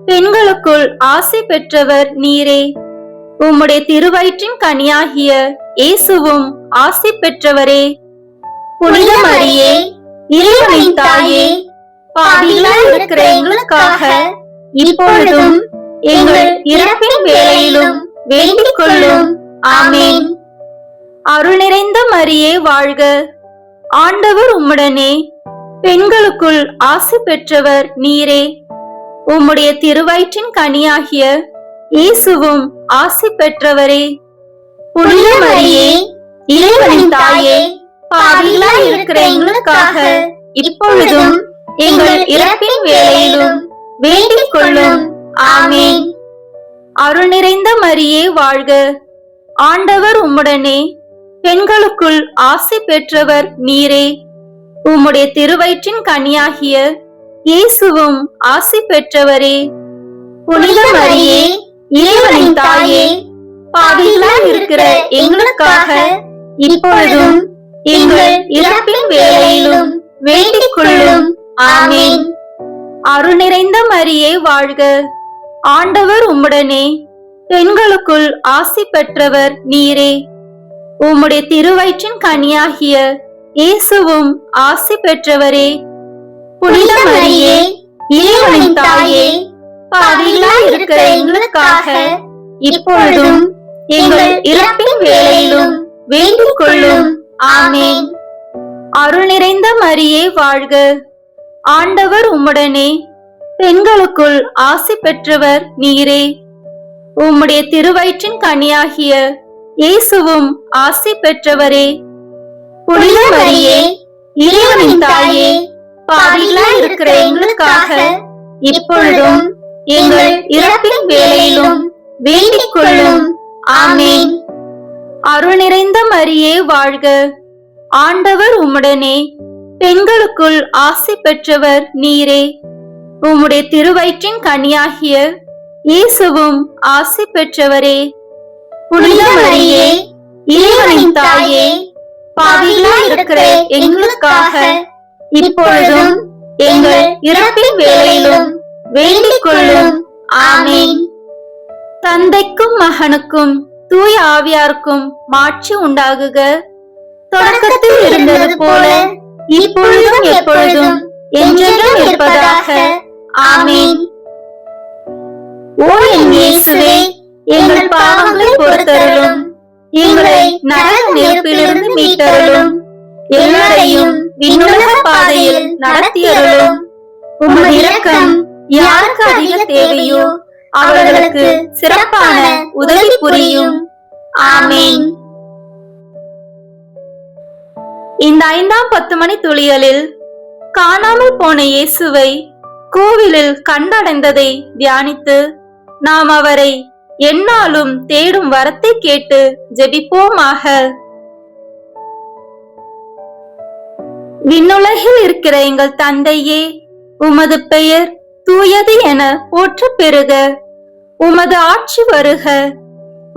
பெண்களுக்குள் ஆசி பெற்றவர் நீரே. உம்முடைய திருவயிற்றின் கனியாகிய இயேசுவும் ஆசி பெற்றவரே. புனித மரியே, இறைவனின் தாயே, பாவிகளாய் இருக்கிற எங்களுக்காக இப்பொழுதும் எங்கள் இறப்பின் வேளையிலும் வேண்டிக் கொள்ளும். ஆமென். அருள் நிறைந்த மரியே வாழ்க. ஆண்டவர் உம்முடனே, பெண்களுக்குள் ஆசி பெற்றவர் நீரே. உம்முடைய திருவயிற்றின் கனியாகிய இயேசுவும் ஆசி பெற்றவரே. புனித மரியே, இறைவனின் தாயே, பாவிகளாய் இருக்கிற எங்களுக்காக இப்பொழுதும் எங்கள் இறப்பின் வேளையிலும் வேண்டிக் கொள்ளும். ஆமென். அருள் நிறைந்த மரியே வாழ்க. ஆண்டவர் உம்முடனே, பெண்களுக்குள் ஆசி பெற்றவர் நீரே. உம்முடைய திருவயிற்றின் கனியாகிய இயேசுவும் ஆசி பெற்றவரே. புனித மரியே, இறைவனின் தாயே, பாவிகளாய் இருக்கிற எங்களுக்காக இப்பொழுதும் எங்கள் இறப்பின் வேளையிலும் வேண்டிக் கொள்ளும். ஆமென். அருள் நிறைந்த மரியே வாழ்க. ஆண்டவர் உம்முடனே, பெண்களுக்குள் ஆசி பெற்றவர் நீரே. உம்முடைய திருவயிற்றின் கனியாகிய இயேசுவும் ஆசி பெற்றவரே. புனித மரியே, இறைவனின் தாயே, பாவிகளாய் இருக்கிற எங்களுக்காக இப்பொழுதும் எங்கள் இறப்பின் வேளையிலும் வேண்டிக் கொள்ளும். ஆமென். அருள் நிறைந்த மரியே வாழ்க. ஆண்டவர் உம்முடனே, பெண்களுக்குள் ஆசி பெற்றவர் நீரே. உம்முடைய திருவயிற்றின் கனியாகிய இயேசுவும் ஆசி பெற்றவரே. புனித மரியே, இறைவனின் தாயே, பாவிகளாய் இருக்கிற எங்களுக்காக இப்பொழுதும் எங்கள் இறப்பின் வேளையிலும் வேண்டிக் கொள்ளும். ஆமென். அருள் நிறைந்த மரியே வாழ்க. ஆண்டவர் உம்முடனே, பெண்களுக்குள் ஆசி பெற்றவர் நீரே. உம்முடைய திருவயிற்றின் கனியாகிய இயேசுவும் ஆசி பெற்றவரே. புனித மரியே, இறைவனின் தாயே, பாவிகளாய் இருக்கிற எங்களுக்காக இப்பொழுதும் எங்கள் இறப்பின் வேளையிலும் வேண்டிக் கொள்ளும். ஆமென். தந்தைக்கும் மகனுக்கும் தூய ஆவியாருக்கும் மாட்சி உண்டாகுக. தொடக்கத்தில் இருந்தது போல இப்பொழுதும் எப்பொழுதும் என்றென்றும் இருப்பதாக. ஆமென். ஓ என் இயேசுவே, எங்கள் பாவங்களை பொறுத்தருளும், எங்களை நரக நெருப்பிலிருந்து மீட்டருளும், எல்லாரையும் விண்ணுலக பாதையில் நடத்தியருளும். உமது இரக்கம் யாருக்கு அதிக தேவையோ அவர்களுக்கு சிறப்பான உதவி புரியும். ஆமென். இந்த 5ஆம் 10 மணி துளிகளில் காணாமல் போன இயேசுவை கோவிலில் கண்டடைந்ததை தியானித்து நாம் அவரை எந்நாளும் தேடும் வரத்தை கேட்டு ஜெபிப்போமாக. விண்ணுலகில் இருக்கிற எங்கள் தந்தையே, உமது பெயர் தூயது என போற்ற பெறுக. உமது ஆட்சி வருக.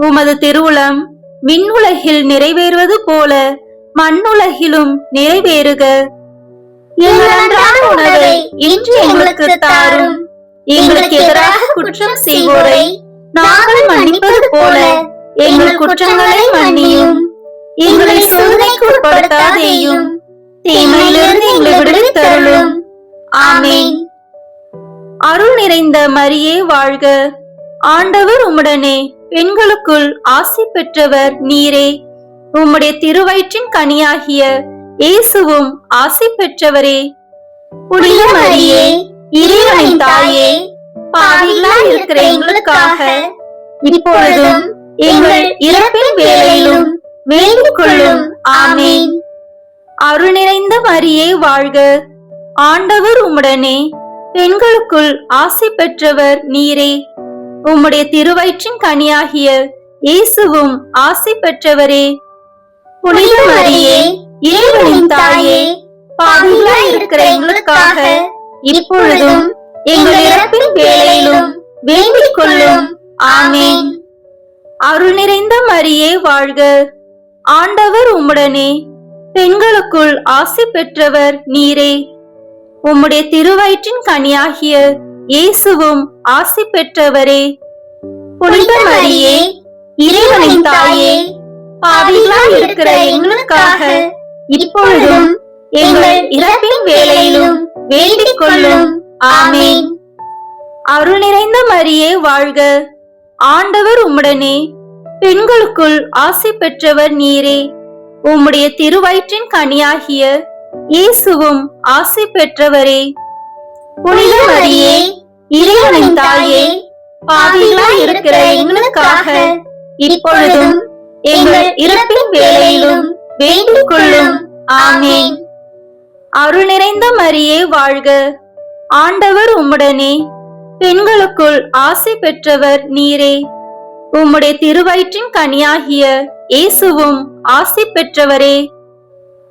உமது திருவுளம் விண்ணுலகில் நிறைவேறுவது போல மண்ணுலகிலும் நிறைவேறுக. எங்கள் அன்றாட உணவை இன்று எங்களுக்கு தாரும். எங்களுக்கு எதிராக குற்றம் செய்வோரை நாங்கள் மன்னிப்பது போல எங்கள் குற்றங்களை மன்னியும். எங்களை சோதனைக்கு உட்படுத்தாதேயும், தீமையிலிருந்து எங்களை விடுவித்தருளும். ஆமென். அருள் நிறைந்த மரியே வாழ்க. ஆண்டவர் உம்முடனே, பெண்களுக்குள் ஆசி பெற்றவர் நீரே. உம்முடைய திருவயிற்றின் கனியாகிய இயேசுவும் ஆசி பெற்றவரே. புனித மரியே, இறைவனின் தாயே, பாவிகளாய் இருக்கிற எங்களுக்காக இப்பொழுதும் எங்கள் இறப்பின் வேளையிலும் வேண்டிக் கொள்ளும். ஆமென். அருள் நிறைந்த மரியே வாழ்க. ஆண்டவர் உம்முடனே, பெண்களுக்குள் ஆசி பெற்றவர் நீரே. உம்முடைய திருவயிற்றின் கனியாகிய இயேசுவும் ஆசி பெற்றவரே. புனித மரியே, இறைவனின் தாயே, பாவிகளாய் இருக்கிற எங்களுக்காக இப்பொழுதும் எங்கள் இறப்பின் வேளையிலும் வேண்டிக் கொள்ளும். ஆமென். அருள் நிறைந்த மரியே வாழ்க. ஆண்டவர் உம்முடனே, பெண்களுக்குள் ஆசி பெற்றவர் நீரே. உம்முடைய திருவயிற்றின் கனியாகிய இயேசுவும் ஆசி பெற்றவரே. புனித மரியே, இறைவனின் தாயே, பாவிகளாய் இருக்கிற எங்களுக்காக இப்பொழுதும் எங்கள் இறப்பின் வேளையிலும் வேண்டிக் கொள்ளும். ஆமென். அருள் நிறைந்த மரியே வாழ்க. ஆண்டவர் உம்முடனே, பெண்களுக்குள் ஆசி பெற்றவர் நீரே. உம்முடைய திருவயிற்றின் கனியாகிய இயேசுவும் ஆசி பெற்றவரே. புனித மரியே, இறைவனின் தாயே, பாவிகளாய் இருக்கிற எங்களுக்காக இப்பொழுதும் எங்கள் இறப்பின் வேளையிலும் வேண்டிக் கொள்ளும். ஆமென். அருள் நிறைந்த மரியே வாழ்க. ஆண்டவர் உம்முடனே, பெண்களுக்குள் ஆசி பெற்றவர் நீரே. உம்முடைய திருவயிற்றின் கனியாகிய இயேசுவும் ஆசி பெற்றவரே.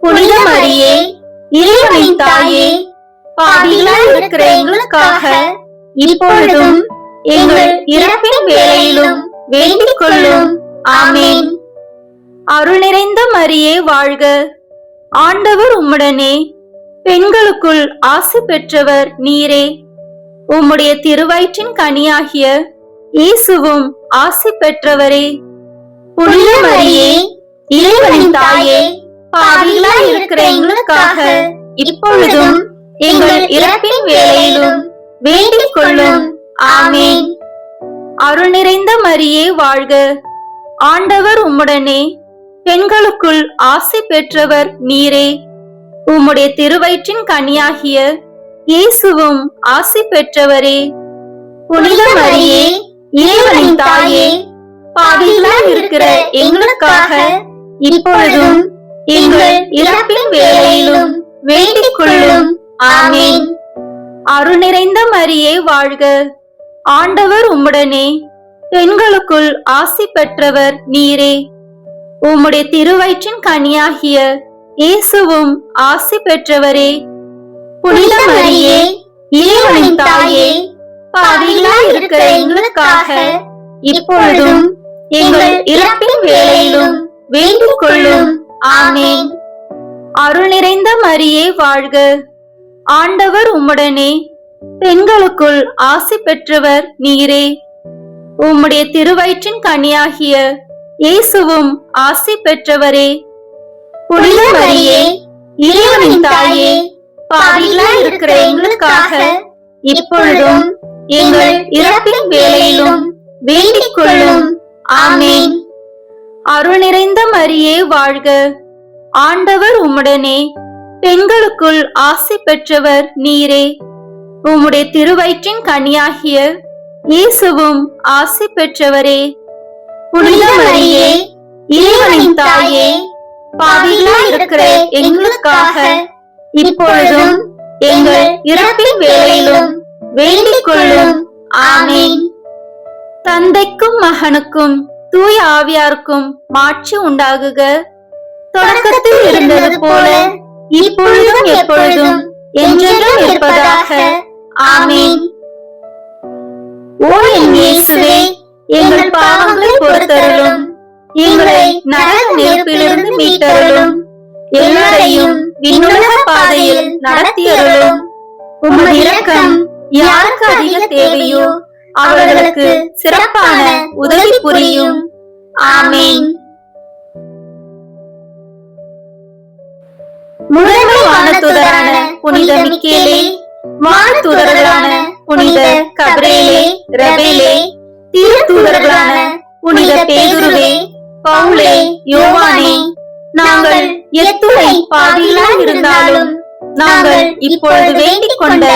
புனித மரியே, இறைவனின் தாயே, பாவிகளாய் இருக்கிற எங்களுக்காக இப்பொழுதும் எங்கள் இறப்பின் வேளையிலும் வேண்டிக் கொள்ளும். ஆமென். அருள் நிறைந்த மரியே வாழ்க. ஆண்டவர் உம்முடனே, பெண்களுக்குள் ஆசி பெற்றவர் நீரே. உம்முடைய திருவயிற்றின் கனியாகிய இயேசுவும் ஆசி பெற்றவரே. புனித மரியே, இறைவனின் தாயே, பாவிகளாய் இருக்கிற எங்களுக்காக இப்பொழுதும் எங்கள் இறப்பின் வேளையிலும் வேண்டிக் கொள்ளும். ஆமென். அருள் நிறைந்த மரியே வாழ்க. ஆண்டவர் உம்முடனே, பெண்களுக்குள் ஆசி பெற்றவர் நீரே. உம்முடைய திருவயிற்றின் கனியாகிய இயேசுவும் ஆசி பெற்றவரே. புனித மரியே, இறைவனின் தாயே, பாவிகளாய் இருக்கிற எங்களுக்காக இப்பொழுதும் எங்கள் இறப்பின் வேளையிலும் வேண்டிக் கொள்ளும். ஆமேன். அருள் நிறைந்த மரியே வாழ்க, ஆண்டவர் உம்முடனே, பெண்களுக்குள் ஆசி பெற்றவர் நீரே. உம்முடைய திருவயிற்றின் கனியாகிய இயேசுவும் ஆசி பெற்றவரே. புனித மரியே, இறைவனின் தாயே, பாவிகளாய் இருக்கிற எங்களுக்காக இப்பொழுதும் எங்கள் இறப்பின் வேளையிலும் வேண்டிக் கொள்ளும். ஆமேன். அருள் நிறைந்த மரியே வாழ்க, ஆண்டவர் உம்முடனே, பெண்களுக்குள் ஆசி பெற்றவர் நீரே. உம்முடைய திருவயிற்றின் கனியாகிய இயேசுவும் ஆசி பெற்றவரே. புனித மரியே, இறைவனின் தாயே, பாவிகளாய் இருக்கிற எங்களுக்காக இப்பொழுதும் எங்கள் இறப்பின் வேளையிலும் வேண்டிக் கொள்ளும். ஆமேன். அருள் நிறைந்த மரியே வாழ்க, ஆண்டவர் உம்முடனே, பெண்களுக்குள் ஆசி பெற்றவர் நீரே. உம்முடைய திருவயிற்றின் கனியாகிய இயேசுவும் ஆசி பெற்றவரே. புனித மரியே, இறைவனின் தாயே, பாவிகளாய் இருக்கிற எங்களுக்காக இப்பொழுதும் எங்கள் இறப்பின் வேளையிலும் வேண்டிக் கொள்ளும். ஆமேன். தந்தைக்கும் மகனுக்கும் தூய ஆவியாருக்கும் மாட்சி உண்டாகுக. தொடக்கத்தில் இருந்தது போல இப்பொழுதும் எப்பொழுதும் என்றென்றும் இருப்பதாக. ஆமேன். ஓ என் இயேசுவே, எங்கள் பாவங்களை பொறுத்தருளும், எங்களை நரக நெருப்பிலிருந்து மீட்டருளும், எல்லாரையும் விண்ணுலக பாதையில் நடத்தியருளும். உமது இரக்கம் யாருக்கு அதிக தேவையோ அவர்களுக்கு சிறப்பான உதவி புரியும். ஆமேன். முதன்மை வானதூதரான புனித மிக்கேலே, வானதூதர்களான புனித கபிரேலே, ரபேலே, திருத்தூதர்களான புனித பேதுருவே, பவுலே, யோவானே, நாங்கள் எத்துணை பாவிகளாய் இருந்தாலும் நாங்கள் இப்பொழுது வேண்டிக் கொண்ட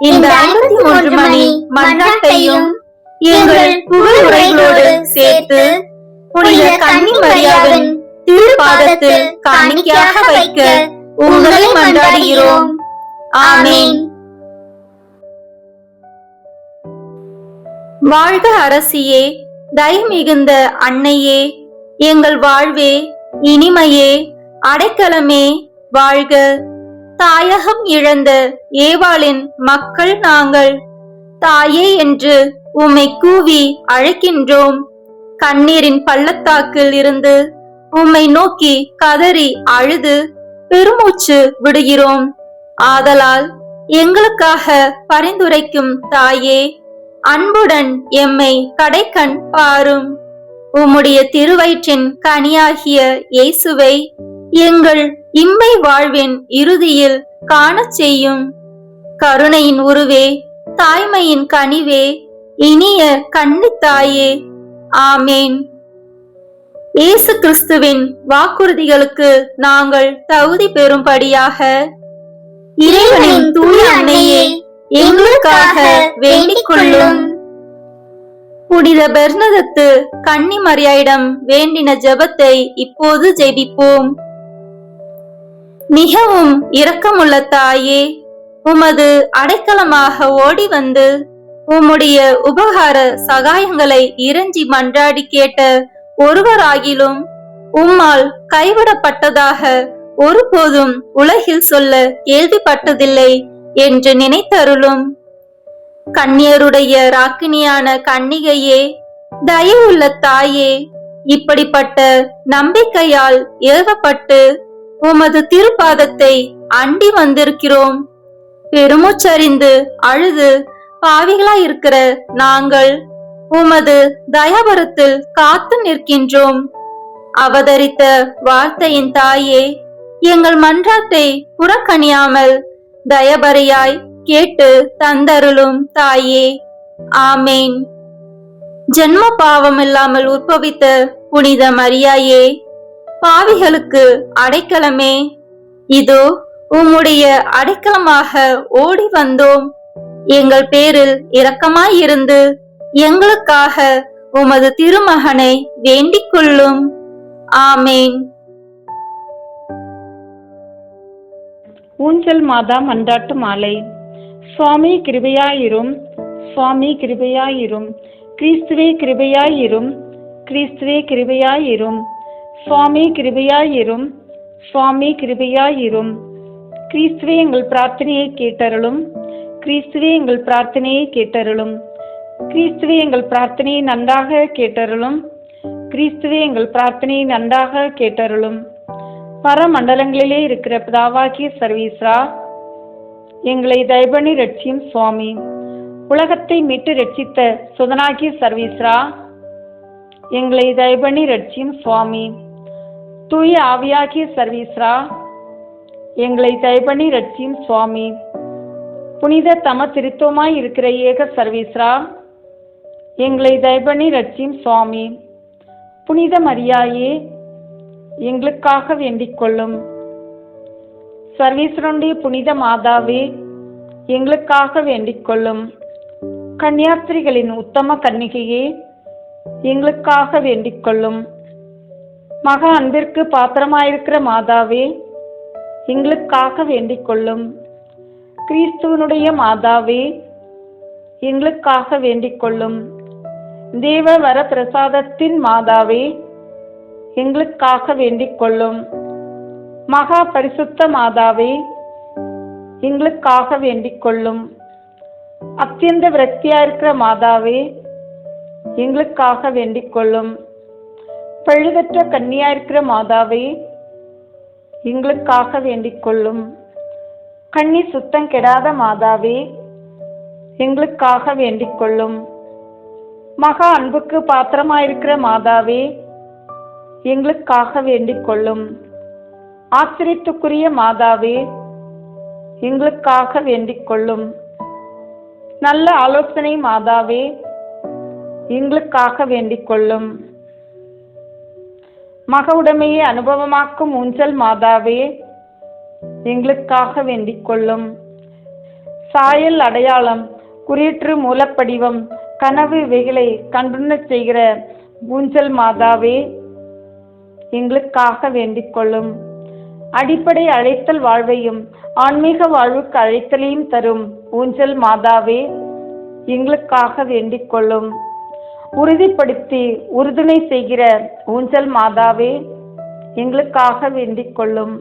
இந்த 53 மணி மன்றாட்டையும் எங்கள் புகழ் உரைகளோடு சேர்த்து புனித கன்னி மரியாவின் திருப்பாதத்தில் காணிக்கையாக வைக்க உங்களை மன்றாடுகிறோம். ஆமேன். வாழ்க அரசியே, தயை மிகுந்த அன்னையே, எங்கள் வாழ்வே, இனிமையே, அடைக்கலமே, வாழ்க. தாயகம் இழந்த ஏவாளின் மக்கள் நாங்கள். தாயே என்று உம்மை கூவி அழைக்கின்றோம். கண்ணீரின் பள்ளத்தாக்கில் இருந்து உம்மை நோக்கி கதறி அழுது பெருமூச்சு விடுகிறோம். ஆதலால் எங்களுக்காக பரிந்துரைக்கும் தாயே, அன்புடன் எம்மை கடைக்கண் பாரும். உம்முடைய திருவயிற்றின் கனியாகிய இயேசுவை எங்கள் இம்மை வாழ்வின் இறுதியில் காணச் செய்யும். கருணையின் உருவே, தாய்மையின் கனிவே, இனிய கன்னித்தாயே. ஆமேன். இயேசு கிறிஸ்துவின் வாக்குறுதிகளுக்கு நாங்கள் தகுதி பெறும்படியாக இறைவனின் தூய அன்னையே, எங்களுக்காக வேண்டிக் கொள்ளும். புனித பெர்னதத்து கன்னி மரியாயிடம் வேண்டின ஜெபத்தை இப்போது ஜெபிப்போம். மிகவும் இரக்கமுள்ள தாயே, உமது அடைக்கலமாக ஓடி வந்து உம்முடைய உபகார சகாயங்களை இறைஞ்சி மன்றாடி கேட்ட ஒருவராகிலும் உம்மால் கைவிடப்பட்டதாக ஒருபோதும் உலகில் சொல்ல கேள்விப்பட்டதில்லை என்று நினைத்தருளும். கன்னியருடைய ராக்கினியான கன்னிகையே, தயவுள்ள தாயே, இப்படிப்பட்ட நம்பிக்கையால் ஏவப்பட்டு உமது திருப்பாதத்தை அண்டி வந்திருக்கிறோம். பெருமூச்சறிந்து அழுது பாவிகளாயிருக்கிற நாங்கள் உமது தயாபரத்தில் காத்து நிற்கின்றோம். அவதரித்த வார்த்தையின் தாயே, எங்கள் மன்றாட்டை புறக்கணியாமல் தயபரையாய் கேட்டு தந்தருளும் தாயே. ஆமேன். ஜென்ம பாவம் இல்லாமல் உற்பவித்த புனித மரியாயே, பாவிகளுக்கு அடைக்கலமே, இதோ உம்முடைய அடைக்கலமாக ஓடி வந்தோம். எங்கள் பேரில் இரக்கமாயிருந்து எங்களுக்காக உமது திருமகனை வேண்டிக் கொள்ளும். ஆமேன். ஊஞ்சல் மாதா மன்றாட்டு மாலை. சுவாமி கிருபையாயிரும், சுவாமி கிருபையாயிரும், கிறிஸ்துவே கிருபையாயிரும், கிறிஸ்துவே கிருபையாயிரும், சுவாமி கிருபையாயிரும், சுவாமி கிருபையாயிரும், கிறிஸ்துவே எங்கள் பிரார்த்தனையை கேட்டருளும், கிறிஸ்துவே எங்கள் பிரார்த்தனையை கேட்டருளும், கிறிஸ்துவே எங்கள் பிரார்த்தனையை நன்றாக கேட்டருளும், கிறிஸ்துவே எங்கள் பிரார்த்தனையை நன்றாக கேட்டருளும். பரமண்டலங்களிலே இருக்கிற பிதாவாகிய சர்வீஸ்ரா, எங்களை தயபணி ரட்சியும் சுவாமி. உலகத்தை மீட்டு ரட்சித்த சுதனாகிய சர்வீஸ்ரா, எங்களை தயபணி ரட்சியும் சுவாமி. தூய ஆவியாகிய சர்வீஸ்ரா, எங்களை தயபணி ரட்சியும் சுவாமி. புனித தம திருத்தமாய் இருக்கிற ஏக சர்வீஸ்ரா, எங்களை தயபணி ரட்சியும் சுவாமி. புனித மரியாயே, எங்களுக்காக வேண்டிக் கொள்ளும். சர்வீஸ்வரனுடைய புனித மாதாவே, எங்களுக்காக வேண்டிக் கொள்ளும். கன்னியாஸ்திரிகளின் உத்தம கன்னிகையே, எங்களுக்காக வேண்டிக் கொள்ளும். மகா அன்பிற்கு பாத்திரமாயிருக்கிற மாதாவே, எங்களுக்காக வேண்டிக் கொள்ளும். கிறிஸ்துவனுடைய மாதாவே, எங்களுக்காக வேண்டிக் கொள்ளும். தேவ வர பிரசாதத்தின் மாதாவே, எங்களுக்காக வேண்டிக் கொள்ளும். மகா பரிசுத்த மாதாவே, எங்களுக்காக வேண்டிக் கொள்ளும். அத்தியந்த விரக்தியா இருக்கிற மாதாவே, எங்களுக்காக வேண்டிக் கொள்ளும். பழுதற்ற கன்னியா இருக்கிற மாதாவே, எங்களுக்காக வேண்டிக் கொள்ளும். கன்னி சுத்தம் கெடாத மாதாவே, எங்களுக்காக வேண்டிக் கொள்ளும். மகா அன்புக்கு பாத்திரமாயிருக்கிற மாதாவே, எங்களுக்காக வேண்டிக் கொள்ளும். ஆச்சரியத்துக்குரிய மாதாவே, எங்களுக்காக வேண்டிக் கொள்ளும். நல்ல ஆலோசனை மாதாவே, எங்களுக்காக வேண்டிக் கொள்ளும். மக உடைமையை அனுபவமாக்கும் ஊஞ்சல் மாதாவே, எங்களுக்காக வேண்டிக் கொள்ளும். சாயல் அடையாளம், குறியீற்று மூலப்படிவம், கனவு இவைகளை கண்டுண செய்கிற ஊஞ்சல் மாதாவே, எங்களுக்காக வேண்டிக் கொள்ளும். அடிப்படை அழைத்தல் வாழ்வையும் ஆன்மீக வாழ்வுக்கு அழைத்தலையும் தரும் ஊஞ்சல் மாதாவே, எங்களுக்காக வேண்டிக் கொள்ளும். உறுதிப்படுத்தி உறுதுணை செய்கிற ஊஞ்சல் மாதாவே, எங்களுக்காக வேண்டிக் கொள்ளும்.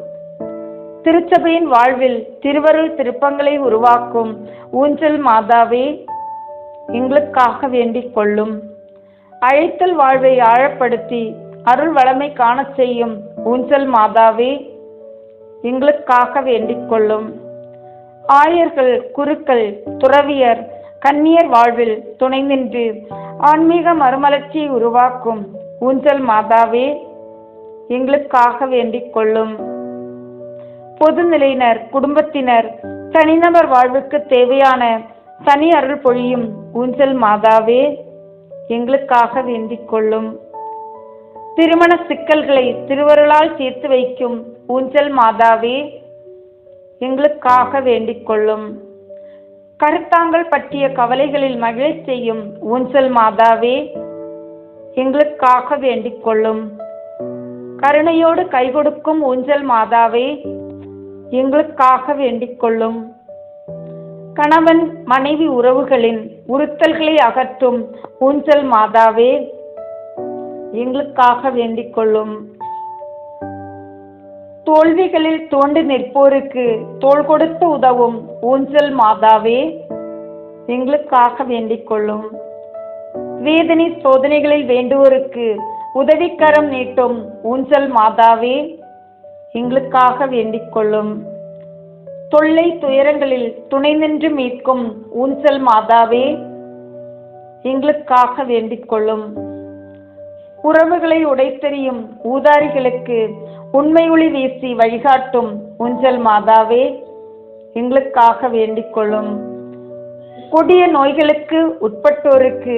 திருச்சபையின் வாழ்வில் திருவருள் திருப்பங்களை உருவாக்கும் ஊஞ்சல் மாதாவே, எங்களுக்காக வேண்டிக் கொள்ளும். அழைத்தல் வாழ்வை ஆழப்படுத்தி அருள் வளமை காண செய்யும் ஊஞ்சல் மாதாவே, எங்களுக்காக வேண்டிக் கொள்ளும். ஆயர்கள், குருக்கள், துறவியர், கன்னியர் வாழ்வில் துணை நின்று ஆன்மீக மறுமலர்ச்சியை உருவாக்கும் ஊஞ்சல் மாதாவே, எங்களுக்காக வேண்டிக் கொள்ளும். பொதுநிலையினர், குடும்பத்தினர், தனிநபர் வாழ்வுக்கு தேவையான தனி அருள் பொழியும் ஊஞ்சல் மாதாவே, எங்களுக்காக வேண்டிக் கொள்ளும். திருமண சிக்கல்களை திருவருளால் தீர்த்து வைக்கும் ஊஞ்சல் மாதாவே, எங்களுக்காக வேண்டிக் கொள்ளும். கருத்தாங்கள் பற்றிய கவலைகளில் மகிழச் செய்யும் ஊஞ்சல் மாதாவே, எங்களுக்காக வேண்டிக் கொள்ளும். கருணையோடு கை கொடுக்கும் ஊஞ்சல் மாதாவே, எங்களுக்காக வேண்டிக் கொள்ளும். கணவன் மனைவி உறவுகளின் உறுத்தல்களை அகற்றும் ஊஞ்சல் மாதாவே, எங்களுக்காக வேண்டிக் கொள்ளும். தோல்விகளில் தோண்டி நிற்போருக்கு தோள் கொடுத்து உதவும் ஊஞ்சல் மாதாவே, எங்களுக்காக வேண்டிக் கொள்ளும். வேதனை சோதனைகளில் வேண்டுவோருக்கு உதவிக்கரம் நீட்டும் ஊஞ்சல் மாதாவே, எங்களுக்காக வேண்டிக் கொள்ளும். தொல்லை துயரங்களில் துணை நின்று மீட்கும் ஊஞ்சல் மாதாவே, எங்களுக்காக வேண்டிக் கொள்ளும். உறவுகளை உடைத்தெறியும் ஊதாரிகளுக்கு உண்மை ஒளி வீசி வழிகாட்டும் ஊஞ்சல் மாதாவே, எங்களுக்காக வேண்டிக் கொள்ளும். கொடிய நோய்களுக்கு உட்பட்டோருக்கு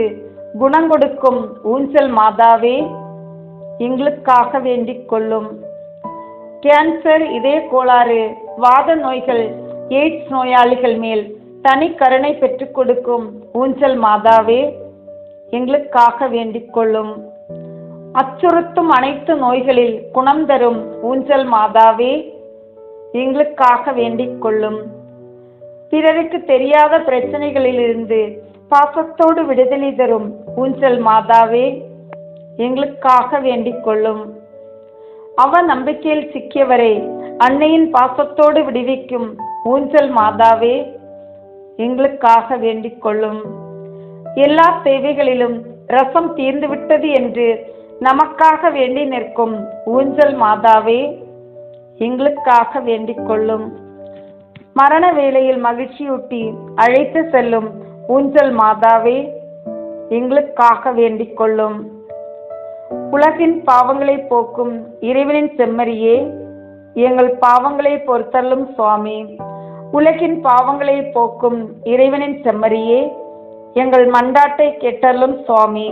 குணம் கொடுக்கும் ஊஞ்சல் மாதாவே, எங்களுக்காக வேண்டிக் கொள்ளும். கேன்சர், இதய கோளாறு, வாத நோய்கள், எய்ட்ஸ் நோயாளிகள் மேல் தனி கருணை பெற்றுக் கொடுக்கும் ஊஞ்சல் மாதாவே, எங்களுக்காக வேண்டிக் கொள்ளும். அச்சுறுத்தும் அனைத்து நோய்களில் குணம் தரும் ஊஞ்சல் மாதாவே, எங்களுக்காக வேண்டிக் கொள்ளும். பிறருக்கு தெரியாத பிரச்சனைகளிலிருந்து பாசத்தோடு விடுதலை தரும் ஊஞ்சல் மாதாவே, எங்களுக்காக வேண்டிக் கொள்ளும். அவ நம்பிக்கையில் சிக்கியவரை அன்னையின் பாசத்தோடு விடுவிக்கும் ஊஞ்சல் மாதாவே, எங்களுக்காக வேண்டிக் கொள்ளும். எல்லா தேவைகளிலும் ரசம் தீர்ந்து விட்டது என்று நமக்காக வேண்டி நிற்கும் ஊஞ்சல் மாதாவே, எங்களுக்காக வேண்டிக் கொள்ளும். மரண வேளையில் மகிழ்ச்சியூட்டி அழைத்து செல்லும் ஊஞ்சல் மாதாவே, எங்களுக்காக வேண்டிக் கொள்ளும். உலகின் பாவங்களை போக்கும் இறைவனின் செம்மறியே, எங்கள் பாவங்களை பொறுத்தள்ளும் சுவாமி. உலகின் பாவங்களை போக்கும் இறைவனின் செம்மறியே, எங்கள் மன்றாட்டை கேட்டள்ளும் சுவாமி.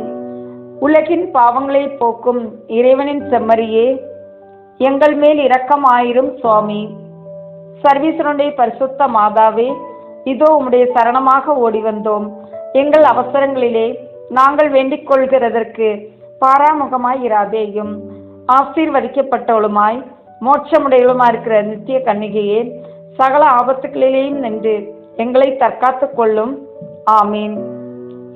உலகின் பாவங்களை போக்கும் இறைவனின் செம்மறியே, எங்கள் மேல் இரக்கமாயிரும் சுவாமி. சர்வீஸ்வரனுடைய பரிசுத்த மாதாவே, இதோ உம்முடைய சரணமாக ஓடி வந்தோம். எங்கள் அவசரங்களிலே நாங்கள் வேண்டிக் கொள்கிறதற்கு பாராமுகமாய் இராதேயும். ஆசீர்வதிக்கப்பட்டவளுமாய் மோட்சமுடையவளுமாய் இருக்கிற நித்திய கன்னிகையே, சகல ஆபத்துகளிலேயும் நின்று எங்களை தற்காத்துக் கொள்ளும். ஆமீன்.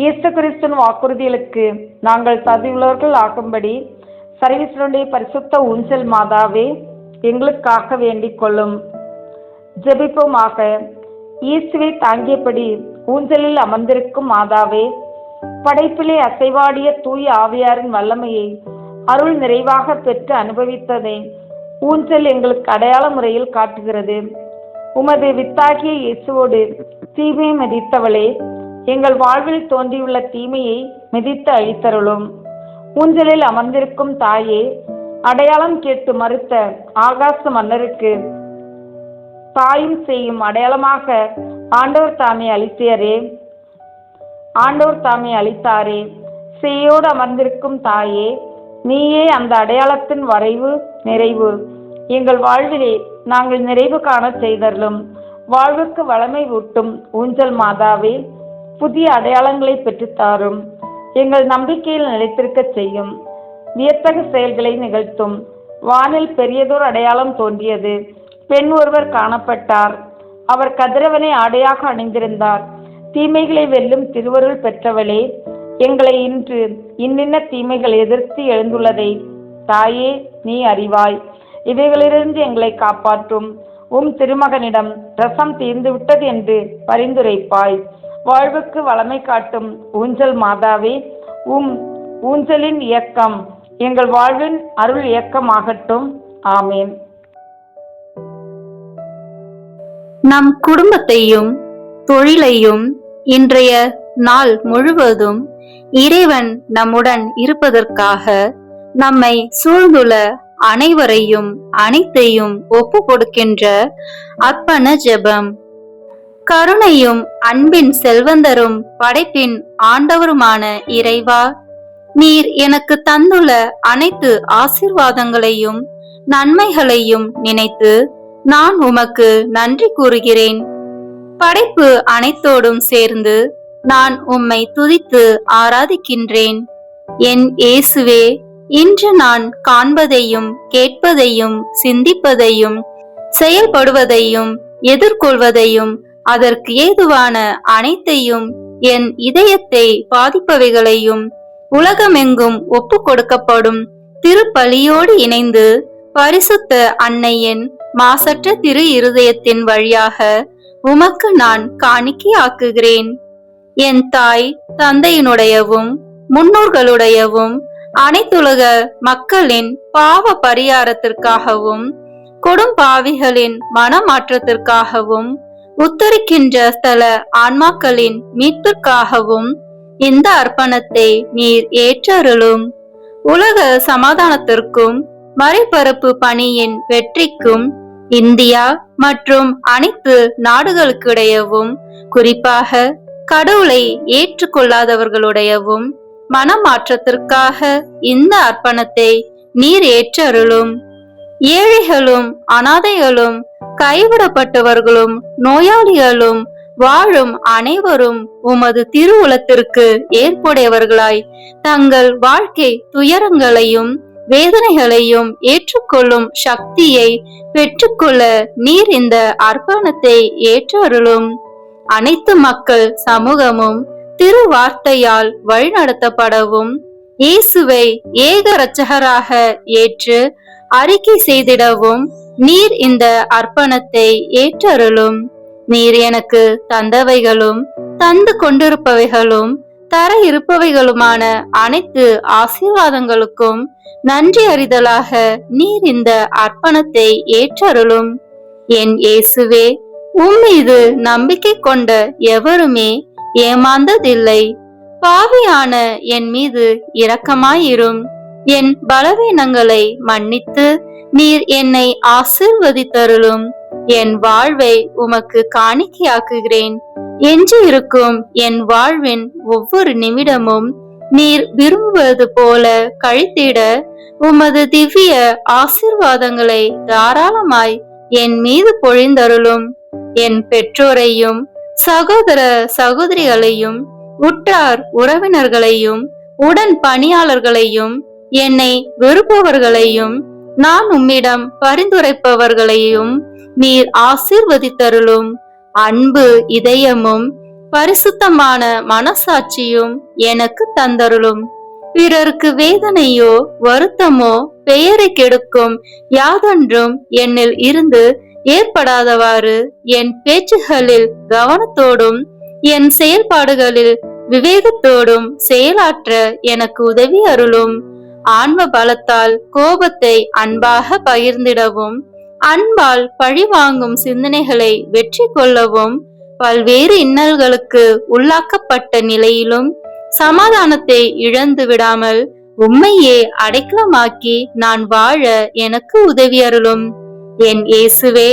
இயேசு கிறிஸ்துவின் வாக்குறுதிகளுக்கு நாங்கள் தகுதியுள்ளவர்கள் ஆகும்படி சர்வீஸ்வரனுடைய பரிசுத்த ஊஞ்சல் மாதாவே, எங்களுக்காக வேண்டிக் கொள்ளும். ஜெபிப்போமாக. இயேசுவை தாங்கியபடி ஊஞ்சலில் அமர்ந்திருக்கும் மாதாவே, படைப்பிலே அசைவாடிய தூய ஆவியாரின் வல்லமையை அருள் நிறைவாக பெற்று அனுபவித்ததை ஊஞ்சல் எங்களுக்கு அடையாள முறையில் காட்டுகிறது. உமது வித்தாகிய இயேசுவோடு தீமையை மிதித்தவளே, எங்கள் வாழ்வில் தோன்றியுள்ள தீமையை மிதித்து அழித்தருளும். ஊஞ்சலில் அமர்ந்திருக்கும் தாயே, அடையாளம் கேட்டு மறுத்த ஆகாச மன்னருக்கு தாயும் செய்யும் அடையாளமாக ஆண்டவர் தாமே அளித்தாரே. செய்யோடு அமர்ந்திருக்கும் தாயே, நீயே அந்த அடையாளத்தின் வரைவு நிறைவு. எங்கள் வாழ்விலே நாங்கள் நிறைவு காண செய்தருளும். வாழ்வுக்கு வளமை ஊட்டும் ஊஞ்சல் மாதாவே, புதிய அடையாளங்களை பெற்றுத்தாரும். எங்கள் நம்பிக்கையில் நிலைத்திருக்க செய்யும். வியத்தகு செயல்களை நிகழ்த்தும். வானில் பெரியதோர் அடையாளம் தோன்றியது. பெண் ஒருவர் காணப்பட்டார். அவர் கதிரவனை ஆடையாக அணிந்திருந்தார். தீமைகளை வெல்லும் திருவருள் பெற்றவளே, எங்களை இன்று இன்னின்ன தீமைகள் எதிர்த்து எழுந்துள்ளதை தாயே நீ அறிவாய். இவைகளிலிருந்து எங்களை காப்பாற்றும். திருமகனிடம் ரசம் தீர்ந்து விட்டது என்று பரிந்துரைப்பாய். வாழ்வுக்கு வளமை காட்டும் ஊஞ்சல் மாதாவே, ஊஞ்சலின் இயக்கம் எங்கள் வாழ்வின் அருள் இயக்கமாகட்டும். ஆமேன். நம் குடும்பத்தையும் தொழிலையும் இன்றைய நாள் முழுவதும் இறைவன் நம்முடன் இருப்பதற்காக நம்மை சூழ்ந்துள்ள அனைவரையும் அனைத்தையும் ஒப்பு கொடுக்கின்ற அர்ப்பண ஜெபம். கருணையும் அன்பின் செல்வந்தரும் படைப்பின் ஆண்டவருமான இறைவா, நீர் எனக்கு தந்துள்ள அனைத்து ஆசீர்வாதங்களையும் நன்மைகளையும் நினைத்து நான் உமக்கு நன்றி கூறுகிறேன். படைப்பு அனைத்தோடும் சேர்ந்து நான் உம்மை துதித்து ஆராதிக்கின்றேன். என் இயேசுவே, இன்று நான் காண்பதையும் கேட்பதையும் சிந்திப்பதையும் செயல்படுவதையும் எதிர்கொள்வதையும் அதற்கு ஏதுவான அனைத்தையும் என் இதயத்தை பாதிப்பவைகளையும் உலகமெங்கும் ஒப்பு கொடுக்கப்படும் திருப்பலியோடு இணைந்து பரிசுத்த அன்னையின் மாசற்ற திரு இருதயத்தின் வழியாக உமக்கு நான் காணிக்கையாக்குகிறேன். என் தாய் தந்தையினுடையவும் முன்னோர்களுடையவும் அனைத்துலக மக்களின் பாவ பரிகாரத்திற்காகவும் கொடும்பாவிகளின் மனமாற்றத்திற்காகவும் உத்தரிக்கின்ற ஸ்தல ஆன்மாக்களின் மீட்பிற்காகவும் இந்த அர்ப்பணத்தை நீர் ஏற்றருளும். உலக சமாதானத்திற்கும் மறைபரப்பு பணியின் வெற்றிக்கும் இந்தியா மற்றும் அனைத்து நாடுகளுக்கிடையவும் குறிப்பாக கடவுளை ஏற்றுக்கொள்ளாதவர்களுடையவும் மனமாற்றத்திற்காக இந்த அர்ப்பணத்தை நீர் ஏற்றருளும். ஏழைகளும் அனாதைகளும் கைவிடப்பட்டவர்களும் நோயாளிகளும் வாழும் அனைவரும் உமது திருவுளத்திற்கு ஏற்புடையவர்களாய் தங்கள் வாழ்க்கை துயரங்களையும் வேதனைகளையும் ஏற்றுக்கொள்ளும் சக்தியை பெற்றுக்கொள்ள நீர் இந்த அர்ப்பணத்தை ஏற்றருளும். அனைத்து மக்கள் சமூகமும் திரு வார்த்தையால் வழிநடத்தப்படவும் இயேசுவை ஏக இரட்சகராக ஏற்று அறிக்கை செய்திடவும் நீர் இந்த அர்ப்பணத்தை ஏற்றருளும். நீர் எனக்கு தந்தவைகளும் தந்து கொண்டிருப்பவைகளும் தர இருப்பவைகளுமான அனைத்து ஆசீர்வாதங்களுக்கும் நன்றி அறிதலாக நீர் இந்த அர்ப்பணத்தை ஏற்றருளும். என் இயேசுவே, உம்மீது நம்பிக்கை கொண்ட எவருமே ஏமாந்ததில்லை. பாவியான என் மீது இரக்கமாயிரும். என் பலவீனங்களை மன்னித்து நீர் என்னை ஆசீர்வதித்தருளும். என் வாழ்வை உமக்கு காணிக்கையாக்குகிறேன். எஞ்சி இருக்கும் என் வாழ்வின் ஒவ்வொரு நிமிடமும் நீர் விரும்புவது போல கழித்திட உமது திவ்ய ஆசீர்வாதங்களை தாராளமாய் என் மீது பொழிந்தருளும். என் பெற்றோரையும் சகோதர சகோதரிகளையும் உற்றார் உறவினர்களையும் உடன் பணியாளர்களையும் என்னை வெறுப்பவர்களையும் நான் உம்மிடம் பரிந்துரைப்பவர்களையும் நீர் ஆசீர்வதித்தருளும். அன்பு இதயமும் பரிசுத்தமான மனசாட்சியும் எனக்கு தந்தருளும். பிறருக்கு வேதனையோ வருத்தமோ பெயரை கெடுக்கும் யாதொன்றும் என்னில் இருந்து ஏற்படாதவாறு என் பேச்சுகளில் கவனத்தோடும் என் செயல்பாடுகளில் விவேகத்தோடும் செயலாற்ற எனக்கு உதவி அருளும். ஆன்ம பலத்தால் கோபத்தை அன்பாக பகிர்ந்திடவும் அன்பால் பழிவாங்கும் சிந்தனைகளை வெற்றி கொள்ளவும் பல்வேறு இன்னல்களுக்கு உள்ளாக்கப்பட்ட நிலையிலும் சமாதானத்தை இழந்து விடாமல் உம்மையே அடைக்கலமாக்கி நான் வாழ எனக்கு உதவி அருளும். என் இயேசுவே,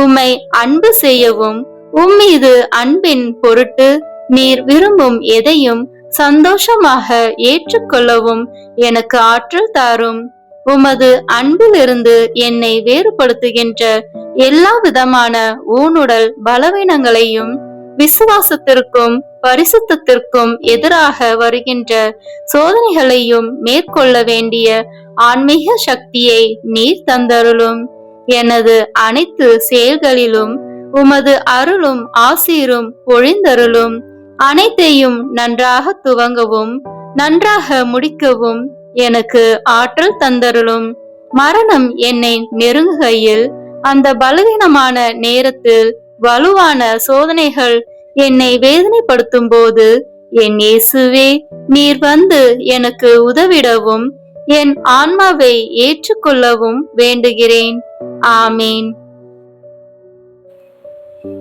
உம்மை அன்பு செய்யவும் உம்மீது அன்பின் பொருட்டு நீர் விரும்பும் எதையும் சந்தோஷமாக ஏற்றுக்கொள்ளவும் எனக்கு ஆற்றல் தாரும். உமது அன்பிலிருந்து என்னை வேறுபடுத்துகின்ற எல்லா விதமான ஊனுடல் பலவீனங்களையும் விசுவாசத்திற்கும் பரிசுத்தத்திற்கும் எதிராக வருகின்ற சோதனைகளையும் மேற்கொள்ள வேண்டிய ஆன்மீக சக்தியை நீர் தந்தருளும். எனது அனைத்து செயல்களிலும் உமது அருளும் ஆசீரும் பொழிந்தருளும். அனைத்தையும் நன்றாக துவங்கவும் நன்றாக முடிக்கவும் எனக்கு ஆற்றல் தந்தருளும். மரணம் என்னை நெருங்குகையில் அந்த பலவீனமான நேரத்தில் வலுவான சோதனைகள் என்னை வேதனைப்படுத்தும் போது என் இயேசுவே, நீர் வந்து எனக்கு உதவிடவும் என் ஆன்மாவை ஏற்றுக்கொள்ளவும் வேண்டுகிறேன். ஆமீன்.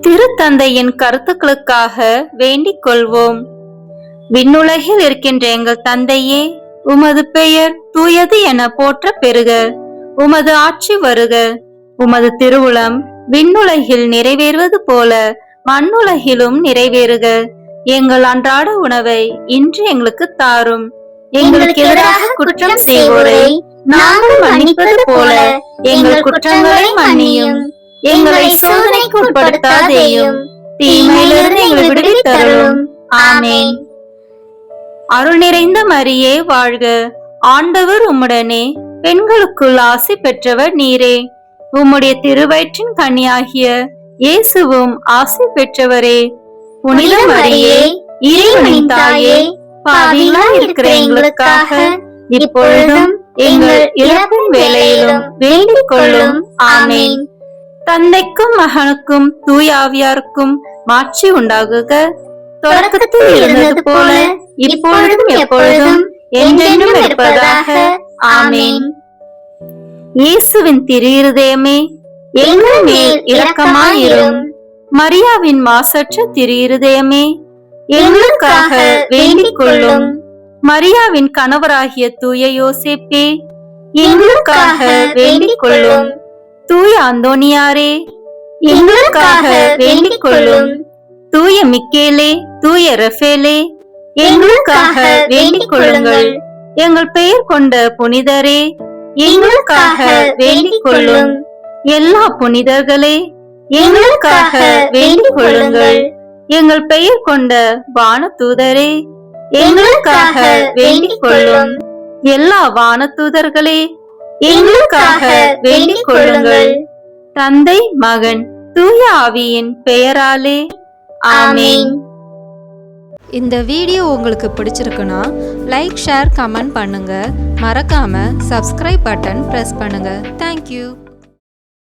திருத்தந்தையின் கருத்துக்களுக்காக வேண்டிக் கொள்வோம். விண்ணுலகில் இருக்கின்ற எங்கள் தந்தையே, உமது பெயர் தூயது என போற்ற பெறுக. உமது ஆட்சி வருக. உமது திருவுளம் விண்ணுலகில் நிறைவேறுவது போல மண்ணுலகிலும் நிறைவேறுக. எங்கள் அன்றாட உணவை இன்று எங்களுக்கு தாரும். எங்களுக்கு எதிராக குற்றம் செய்வோரை நாங்கள் மன்னிப்பது போல எங்கள் குற்றங்களை மன்னியும். எங்களை சோதனைக்கு உட்படுத்தாதேயும், தீமையிலிருந்து எங்களை விடுவித்தருளும். ஆமென். அருள் நிறைந்த மரியே வாழ்க. ஆண்டவர் உம்முடனே, பெண்களுக்குள் ஆசி பெற்றவர் நீரே. உம்முடைய திருவயிற்றின் கனியாகிய இயேசுவும் ஆசி பெற்றவரே. புனித மரியே, இறைவனின் தாயே, பாவிகளாய் இருக்கிற எங்களுக்காக இப்பொழுதும் எங்கள் இறப்பின் வேளையிலும் வேண்டிக் கொள்ளும். ஆமென். தந்தைக்கும் மகனுக்கும் தூய ஆவியாருக்கும் மாட்சி உண்டாகுக. தொடக்கத்தில் இருந்தது போல இப்பொழுதும் எப்பொழுதும் என்றென்றும் இருப்பதாக. ஆமென். இயேசுவின் திரு இருதயமே, எங்கள் மேல் இரக்கமாயிரும். மரியாவின் மாசற்ற திரு இருதயமே, எங்களுக்காக வேண்டிக் கொள்ளும். மரியாவின் கணவராகிய தூய யோசேப்பே, எங்களுக்காக வேண்டிக் கொள்ளும். தூய அந்தோனியாரே, எங்களுக்காக வேண்டிக் கொள்ளும். தூய மிக்கேலே, தூய ரஃபேலே, எங்களுக்காக வேண்டிக் கொள்ளுங்கள். எங்கள் பெயர் கொண்ட புனிதரே, எங்களுக்காக வேண்டிக் கொள்ளும். எல்லா புனிதர்களே, எங்களுக்காக வேண்டிக் கொள்ளுங்கள். எங்கள் பெயர் கொண்ட வான தூதரே, எங்களுக்காக வேண்டிக் கொள்ளும். எல்லா வானதூதர்களே எங்களுக்காக வேண்டிக் கொள்ளுங்கள். தந்தை, மகன், தூய ஆவியின் பெயராலே ஆமென். இந்த வீடியோ உங்களுக்கு பிடிச்சிருக்குன்னா லைக், ஷேர், கமெண்ட் பண்ணுங்க. மறக்காம சப்ஸ்கிரைப் பட்டன் பிரஸ் பண்ணுங்க. தேங்க்யூ.